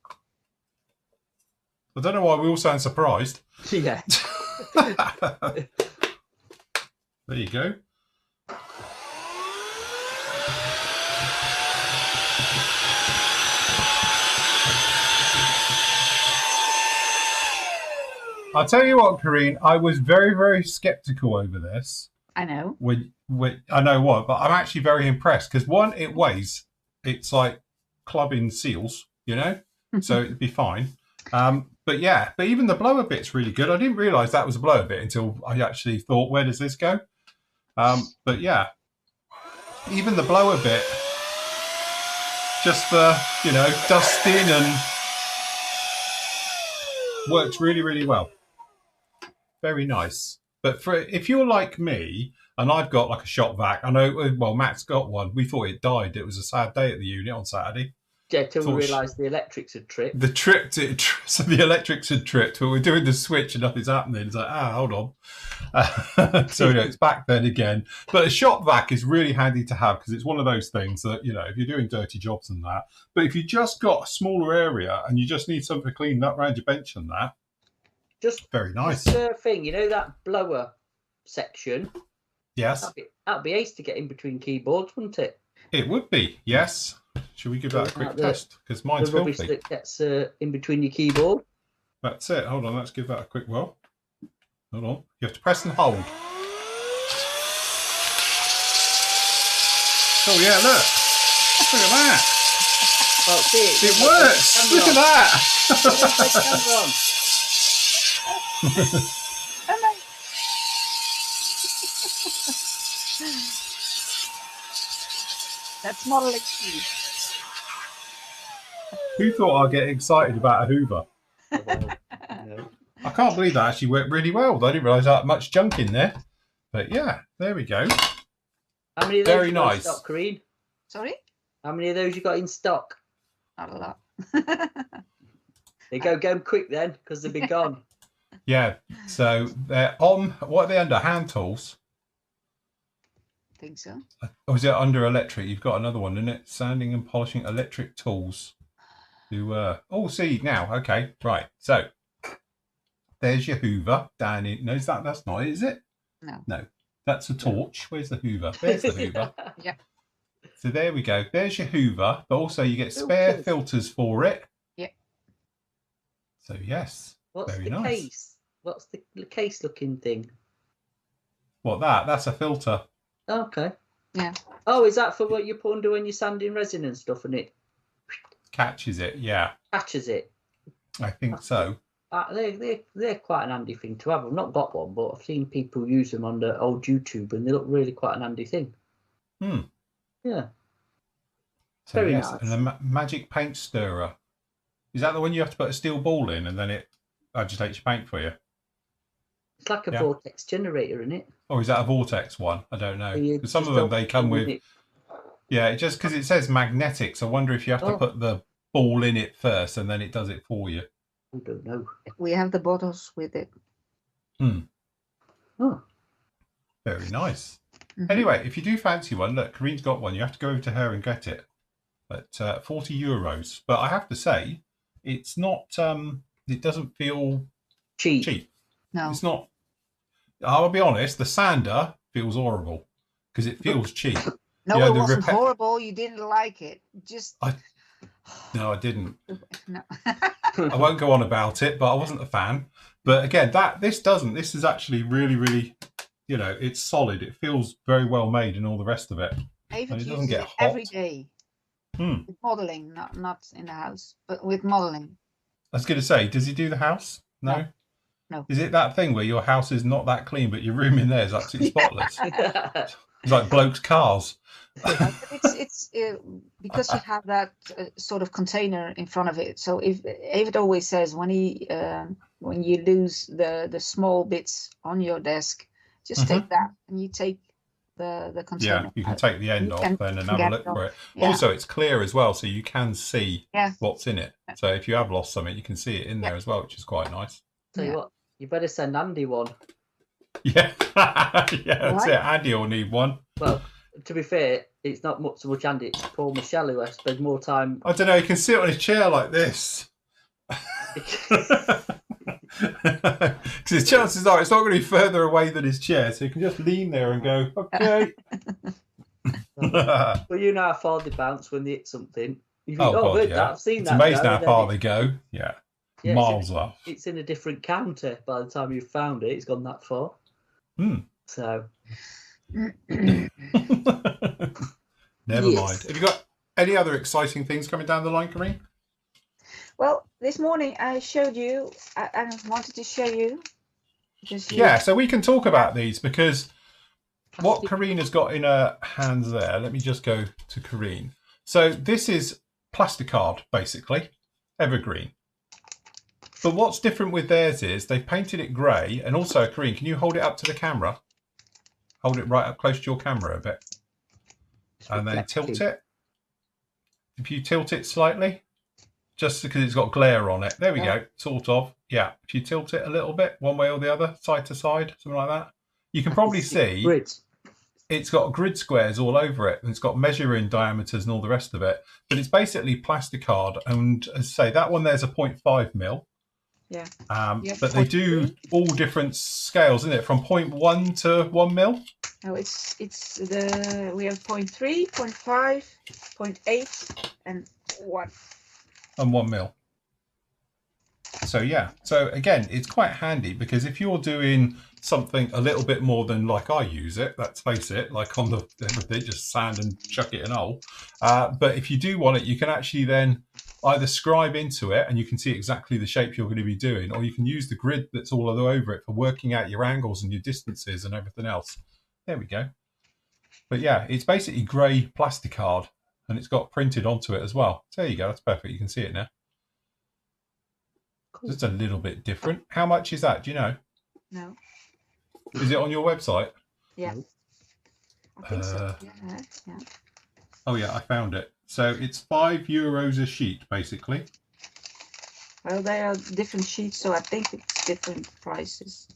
I don't know why we all sound surprised. Yeah. There you go. I'll tell you what, Corien, I was very, very sceptical over this. I know. I know what, but I'm actually very impressed because one, it weighs, it's like clubbing seals, you know, so it'd be fine. But yeah, but even the blower bit's really good. I didn't realise that was a blower bit until I actually thought, where does this go? But yeah, even the blower bit, just for, you know, dusting and works really, really well. Very nice. But for if you're like me, and I've got like a shop vac, I know, well, Matt's got one. We thought it died. It was a sad day at the unit on Saturday. Yeah, till we Thought realised the electrics had tripped. So the electrics had tripped, but we're doing the switch and nothing's happening. It's like, hold on. So you know, it's back then again. But a shop vac is really handy to have because it's one of those things that, you know, if you're doing dirty jobs and that, but if you just got a smaller area and you just need something to clean up around your bench and that, Just very nice. the thing, you know, that blower section. Yes, That'd be ace to get in between keyboards, wouldn't it? it would be. Yes. Should we give that a quick test? Because mine's The rubbish filthy. that gets in between your keyboard. That's it. Hold on. Let's give that a quick whirl. Hold on. You have to press and hold. Oh yeah, look. Look at that. Oh, see it. It works. Look at that. That's not an excuse. Who thought I'd get excited about a Hoover? No. I can't believe that actually worked really well. I didn't realise I had much junk in there. But yeah, there we go. How many of those Very you got nice. in stock, Corien? Sorry? How many of those you got in stock? Not a lot. They go quick then, because they'll be gone. Yeah. So they're on, what are they under? Hand tools? Think so. Or is it under electric? You've got another one, isn't it? Sanding and polishing electric tools. Oh, see now. Okay, right. So there's your Hoover down in. No, that's not it, is it? No. That's a torch. Where's the Hoover? There's the Hoover. Yeah. So there we go. There's your Hoover, but also you get spare filters for it. Yeah. So yes, What's very the nice. case? What's the case looking thing? What that? That's a filter. Okay. Yeah. Oh, is that for what you put under when you're sanding resin and stuff and it Catches it. Yeah, catches it? I think so. They're quite an handy thing to have. I've not got one, but I've seen people use them on the old YouTube and they look really quite an handy thing. Yeah. So Very yes, nice. and the magic paint stirrer. Is that the one you have to put a steel ball in and then it agitates your paint for you? It's like a Yeah. vortex generator, isn't it? Or is that a vortex one? I don't know. You 'Cause some just of them don't they come spin with. it. Yeah, it just because it says magnetics. I wonder if you have to Oh. put the ball in it first and then it does it for you. I don't know. We have the bottles with it. Oh, Very nice. Mhm. Anyway, if you do fancy one, look, Corinne's got one. You have to go over to her and get it at €40. But I have to say, it's not. It doesn't feel cheap. cheap. No. It's not. I'll be honest. The sander feels horrible because it feels cheap. No, You know, it the wasn't horrible. You didn't like it. Just No, I didn't. no. I won't go on about it, but I wasn't a fan. But again, this doesn't. This is actually really, really, you know, it's solid. It feels very well made and all the rest of it. David And it doesn't uses get it every hot. day. Hmm. With modeling, not in the house, but with modeling. I was going to say, does he do the house? No. No. Is it that thing where your house is not that clean, but your room in there is absolutely spotless? It's like blokes' cars. It's because you have that sort of container in front of it. So if David always says when you lose the small bits on your desk, just take that and you take the container. Yeah, you can take the end off then and have a look for it. Yeah. Also, it's clear as well, so you can see Yeah. what's in it. So if you have lost something, you can see it in there as well, which is quite nice. Tell you what, you better send Andy one. Yeah, yeah, that's What? it. Andy will need one. Well, to be fair, it's not so much Andy, it's Paul Michelle who has spent more time. I don't know, he can sit on his chair like this. Because his chances are it's not going to be further away than his chair, so he can just lean there and go, okay. Well, you know how far they bounce when they hit something. You think, God, I've heard yeah. that, I've seen It's that. amazing now, how and far then they go. Yeah, Yeah, miles off. it's in a different counter by the time you've found it. It's gone that far. So, Never mind. Have you got any other exciting things coming down the line, Corien? Well, this morning I showed you. I wanted to show you. Yeah, so we can talk about these because what Corien has got in her hands there. Let me just go to Corien. So this is Plasticard, basically, evergreen. But what's different with theirs is they've painted it grey, and also, Corien, can you hold it up to the camera? Hold it right up close to your camera a bit. And then tilt it. If you tilt it slightly, just because it's got glare on it. There we go, sort of. Yeah, if you tilt it a little bit, one way or the other, side to side, something like that. You can probably see it's got grid squares all over it, and it's got measuring diameters and all the rest of it. But it's basically Plasticard, and as I say, that one there's a 0.5 mil. Yeah. But they do all different scales, isn't it? From 0.1 to 1 mil. No, we have 0.3, 0.5, 0.8, and 1. And 1 mil. So yeah. So again, it's quite handy because if you're doing something a little bit more than like I use it, let's face it, like on the everything, just sand and chuck it in a hole. But if you do want it, you can actually then either scribe into it and you can see exactly the shape you're going to be doing, or you can use the grid that's all over it for working out your angles and your distances and everything else. There we go. But yeah, it's basically grey Plasticard and it's got printed onto it as well. So there you go. That's perfect. You can see it now. Cool. Just a little bit different. How much is that? Do you know? No. Is it on your website? Yeah. I think so. Yeah. Oh yeah, I found it. So it's €5 a sheet, basically. Well, they are different sheets, so I think it's different prices.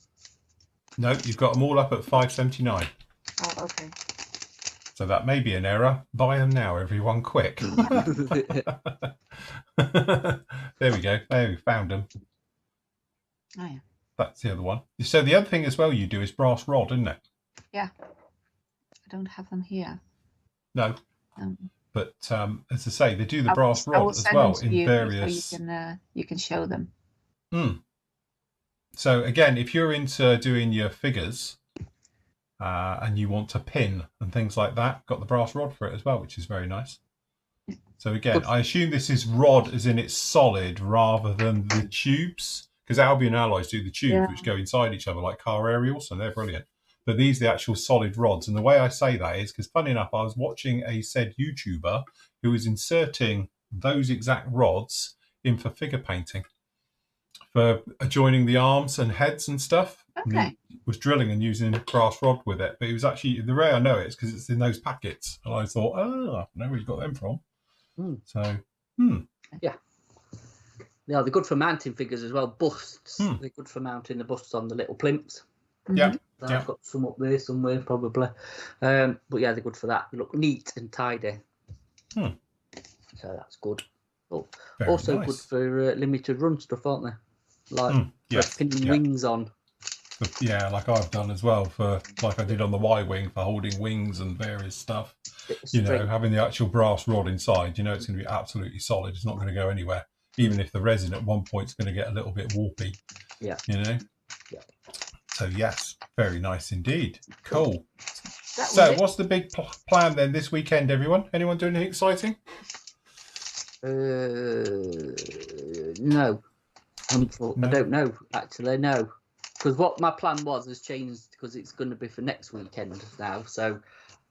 No, you've got them all up at $5.79. Oh, okay. So that may be an error. Buy them now, everyone, quick. There we go. There, we found them. Oh yeah. That's the other one. So the other thing as well you do is brass rod, isn't it? Yeah. I don't have them here. No. But as I say, they do the brass rod as well in various. So you can show them. So again, if you're into doing your figures and you want to pin and things like that, got the brass rod for it as well, which is very nice. So again, I assume this is rod as in it's solid rather than the tubes, because Albion alloys do the tubes which go inside each other like car aerials, and they're brilliant. But these are the actual solid rods. And the way I say that is because, funny enough, I was watching a said YouTuber who was inserting those exact rods in for figure painting. for adjoining the arms and heads and stuff. Okay. And he was drilling and using a brass rod with it, but it was actually, the way I know it is because it's in those packets. And I thought, oh, I know where you got them from. So, yeah, they're good for mounting figures as well. Busts, they're good for mounting the busts on the little plimps. Yeah. So I've got some up there somewhere probably, but yeah, they're good for that. They look neat and tidy. So that's good. But also nice. good for limited run stuff, aren't they? Like pinning wings on. Yeah, like I've done as well, for like I did on the Y-wing for holding wings and various stuff. You know, having the actual brass rod inside, you know, it's going to be absolutely solid. It's not going to go anywhere, even if the resin at one point is going to get a little bit warpy. Yeah. You know. Yeah. So yes, very nice indeed. Cool. So what's the big plan then this weekend, everyone? Anyone doing anything exciting? No. I don't know, actually, no. Because what my plan was has changed because it's going to be for next weekend now. So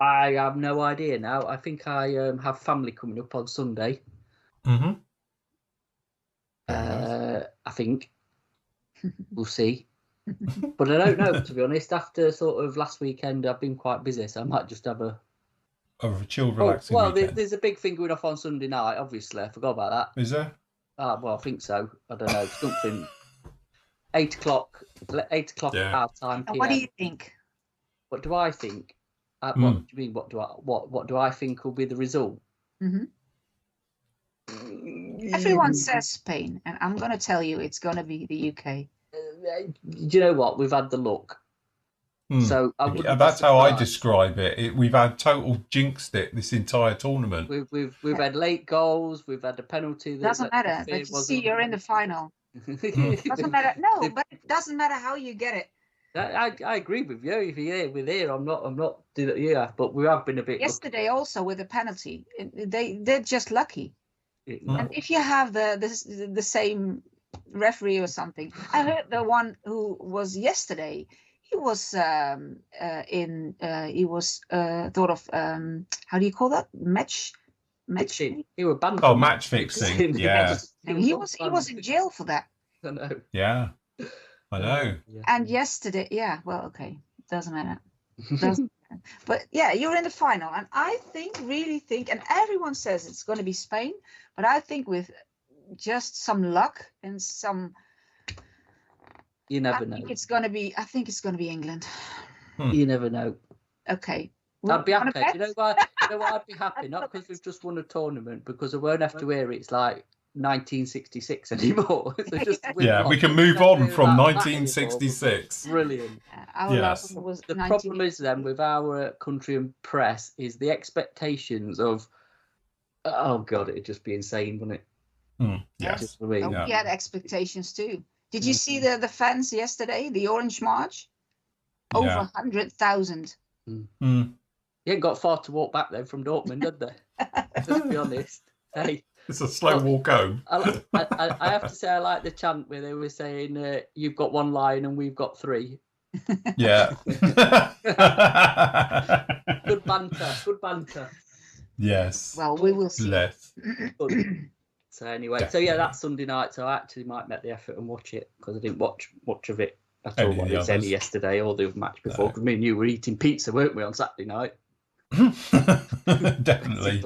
I have no idea now. I think I have family coming up on Sunday. I think. We'll see. But I don't know, to be honest. After sort of last weekend, I've been quite busy, so I might just have a chilled, relaxing weekend. There's a big thing going off on Sunday night, obviously. I forgot about that. Is there? Well, I think so. I don't know. Something. 8 o'clock our time. PM. What do you think? What do I think? What do you mean? What do I think will be the result? Everyone says Spain, and I'm going to tell you it's going to be the UK. Do you know what? We've had the luck. So that's how I describe it. We've had total jinxed it this entire tournament. We've had late goals. We've had a penalty. Doesn't matter. But you see, you're in the final. Doesn't matter. No, but it doesn't matter how you get it. I agree with you. If we're there. I'm not. Yeah, but we have been a bit. Yesterday also with a penalty, they're just lucky. And if you have the same referee or something, I heard the one who was yesterday. He was he was thought of how do you call that, match fixing. He was banned. Oh, match fixing. Yeah. And he was in jail for that. I know. Yeah, I know. And yesterday, okay, doesn't matter. But yeah, you're in the final, and I really think, and everyone says it's going to be Spain, but I think with just some luck and some. You never know. I think it's going to be England. You never know. Okay. I'd be happy. You know why I'd be happy? Not because we've just won a tournament, because I won't have to hear it's like 1966 anymore. So we can move on from 1966. Brilliant. Yes. The problem is then with our country and press is the expectations of, oh God, it'd just be insane, wouldn't it? Yes. We had expectations too. Did you see the fans yesterday? The Orange March? Over 100,000. You ain't got far to walk back then from Dortmund, did they? Let's be honest. Hey, it's a slow walk home. I have to say I like the chant where they were saying, "You've got one line and we've got three." Yeah. Good banter. Yes. Well, we will see. So anyway, that's Sunday night. So I actually might make the effort and watch it because I didn't watch much of it at all. It was any yesterday or the match before. Because me and you were eating pizza, weren't we, on Saturday night? Definitely.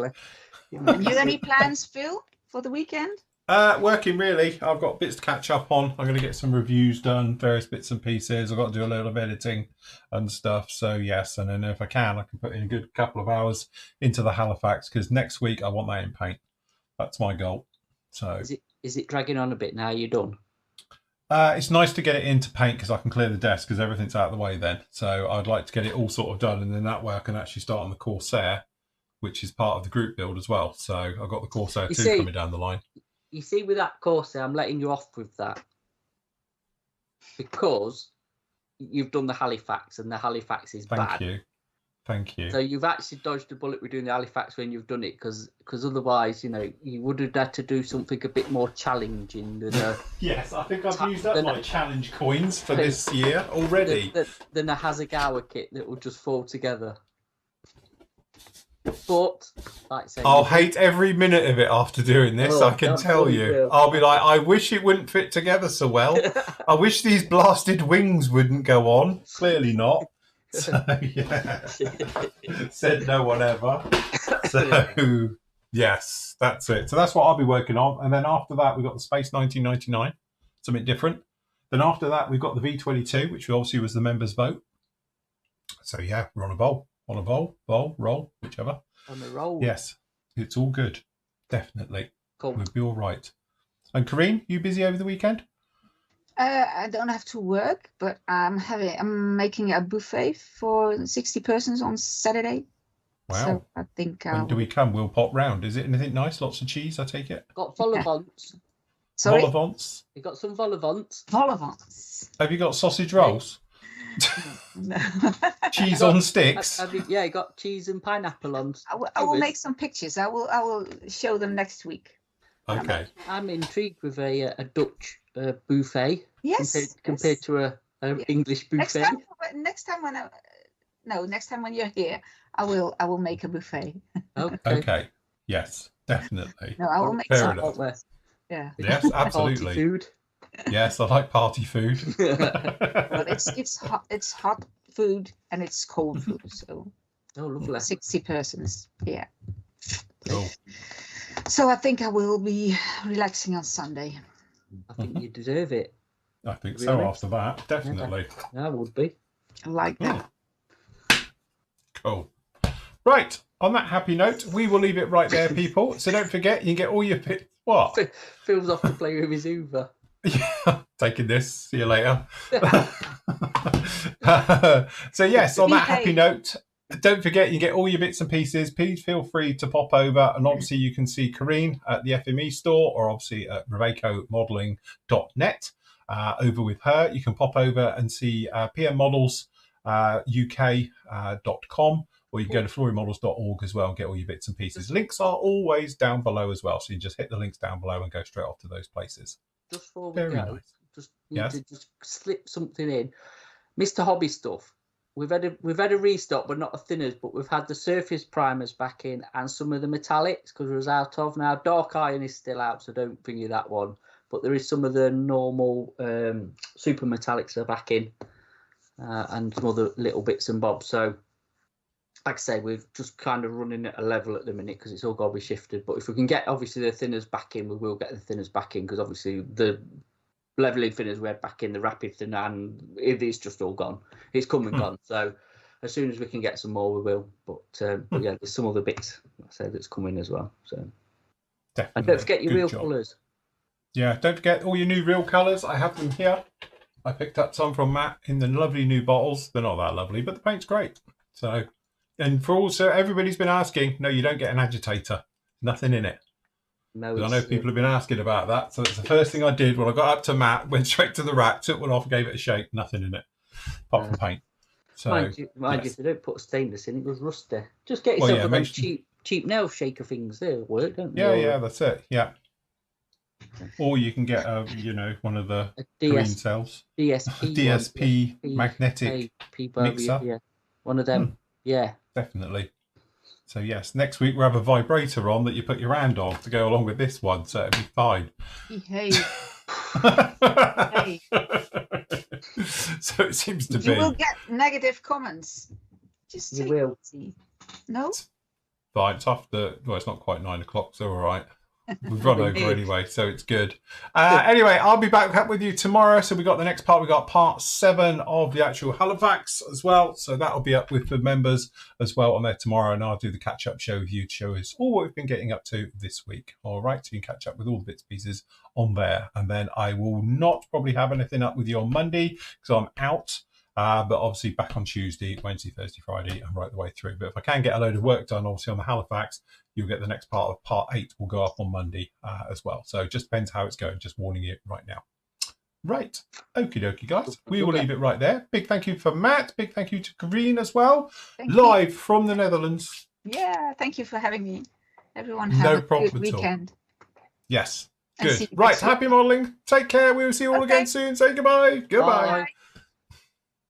And you any plans, Phil, for the weekend? Working really. I've got bits to catch up on. I'm going to get some reviews done, various bits and pieces. I've got to do a little of editing and stuff. So yes, and then if I can put in a good couple of hours into the Halifax because next week I want that in paint. That's my goal. So is it dragging on a bit now? You're done. It's nice to get it into paint because I can clear the desk because everything's out of the way then. So I'd like to get it all sort of done, and then that way I can actually start on the Corsair, which is part of the group build as well. So I've got the Corsair 2 coming down the line. You see, with that Corsair, I'm letting you off with that because you've done the Halifax, and the Halifax is bad. Thank you. So you've actually dodged a bullet with doing the Halifax when you've done it, because otherwise, you would have had to do something a bit more challenging than yes, I think I've used up my challenge coins for this year already. Than a Hasegawa kit that will just fall together. But like I say, I'll hate every minute of it after doing this. Oh, I can God, tell you you. will. I'll be like, I wish it wouldn't fit together so well. I wish these blasted wings wouldn't go on. Clearly not. So, yeah. Said no one ever. So, yes, that's it. So that's what I'll be working on. And then after that, we've got the Space 1999, something different. Then after that, we've got the V22, which obviously was the members' vote. So, yeah, we're on a bowl. On a bowl, roll, whichever. On the roll. Yes, it's all good. Definitely. Cool. We'll be all right. And Corien, you busy over the weekend? I don't have to work, but I'm making a buffet for 60 persons on Saturday. Wow. So I think When do we come? We'll pop round. Is it anything nice? Lots of cheese, I take it? Got vol-au-vents. Sorry? Vol-au-vents? You got some vol-au-vents. Vol-au-vents. Have you got sausage rolls? No. Cheese on sticks? Yeah, you got cheese and pineapple on. I will make some pictures. I will show them next week. Okay. I'm intrigued with a Dutch buffet. Yes. Compared to a English buffet. Next time when you're here, I will make a buffet. Okay. Yes, definitely. No, I will make Fair some. enough. Yeah. Yes, absolutely. Party food. Yes, I like party food. Well, it's hot food and it's cold food. So. Oh, lovely. 60 persons. Yeah. Cool. So I think I will be relaxing on Sunday. I think you deserve it. I think so after that, definitely. Yeah, I would be. I like that. Cool. Right, on that happy note, we will leave it right there, people. So don't forget, you can get all your What? Phil's off to play with his Hoover. Yeah, taking this. See you later. So yes, on that happy note, don't forget you get all your bits and pieces. Please feel free to pop over, and obviously you can see Corien at the FME store, or obviously at revacomodelling.net. Over with her, you can pop over and see pmmodelsuk.com, or you can go to florymodels.org as well and get all your bits and pieces. Links are always down below as well, so you just hit the links down below and go straight off to those places. Just before we Very go, nice. just need to just slip something in. Mr. Hobby Stuff. We've had a restock, but not a thinners. But we've had the surface primers back in and some of the metallics because we was out of. Now dark iron is still out, so don't think you that one. But there is some of the normal super metallics are back in, and some other little bits and bobs. So, like I say, we're just kind of running at a level at the minute because it's all got to be shifted. But if we can get obviously the thinners back in, we will get the thinners back in because obviously the leveling thinners we had back in, the rapid thinner, and it is just all gone. It's come and gone. So as soon as we can get some more, we will. But yeah, there's some other bits like I say that's coming as well. So Definitely. and don't forget your Good real job. colours. Yeah, don't forget all your new real colours. I have them here. I picked up some from Matt in the lovely new bottles. They're not that lovely, but the paint's great. So, and for also everybody's been asking, no, you don't get an agitator. Nothing in it. No, I know people have been asking about that. So it's the first thing I did when I got up to Matt, went straight to the rack, took one off, gave it a shake. Nothing in it, apart from paint. So, mind you, if they don't put stainless in, it goes rusty. Just get yourself one of those cheap nail shaker things. They work, don't they? Yeah, that's it. Yeah. Or you can get one of the green cells, DSP magnetic mixer. Yeah, one of them. Yeah, definitely. So yes, next week we'll have a vibrator on that you put your hand on to go along with this one, so it'll be fine. Hey. So it seems to be. You will get negative comments. Just you will. No. Fine. It's after. Well, it's not quite 9 o'clock, so all right. We've run over anyway, so it's good. Anyway, I'll be back up with you tomorrow. So we got the next part. We got part 7 of the actual Halifax as well. So that'll be up with the members as well on there tomorrow, and I'll do the catch-up show with you to show us all what we've been getting up to this week. All right, so you can catch up with all the bits and pieces on there, and then I will not probably have anything up with you on Monday because I'm out. But obviously back on Tuesday, Wednesday, Thursday, Friday, and right the way through. But if I can get a load of work done, obviously on the Halifax, you'll get the next part of part 8 will go up on Monday as well. So it just depends how it's going. Just warning you right now. Right. Okie dokie, guys. We will leave it right there. Big thank you for Matt. Big thank you to Corien as well. Live from the Netherlands. Yeah, thank you for having me. Everyone have a good weekend. Yes. Good. Right. Happy modelling. Take care. We will see you all again soon. Say goodbye. Goodbye. Bye.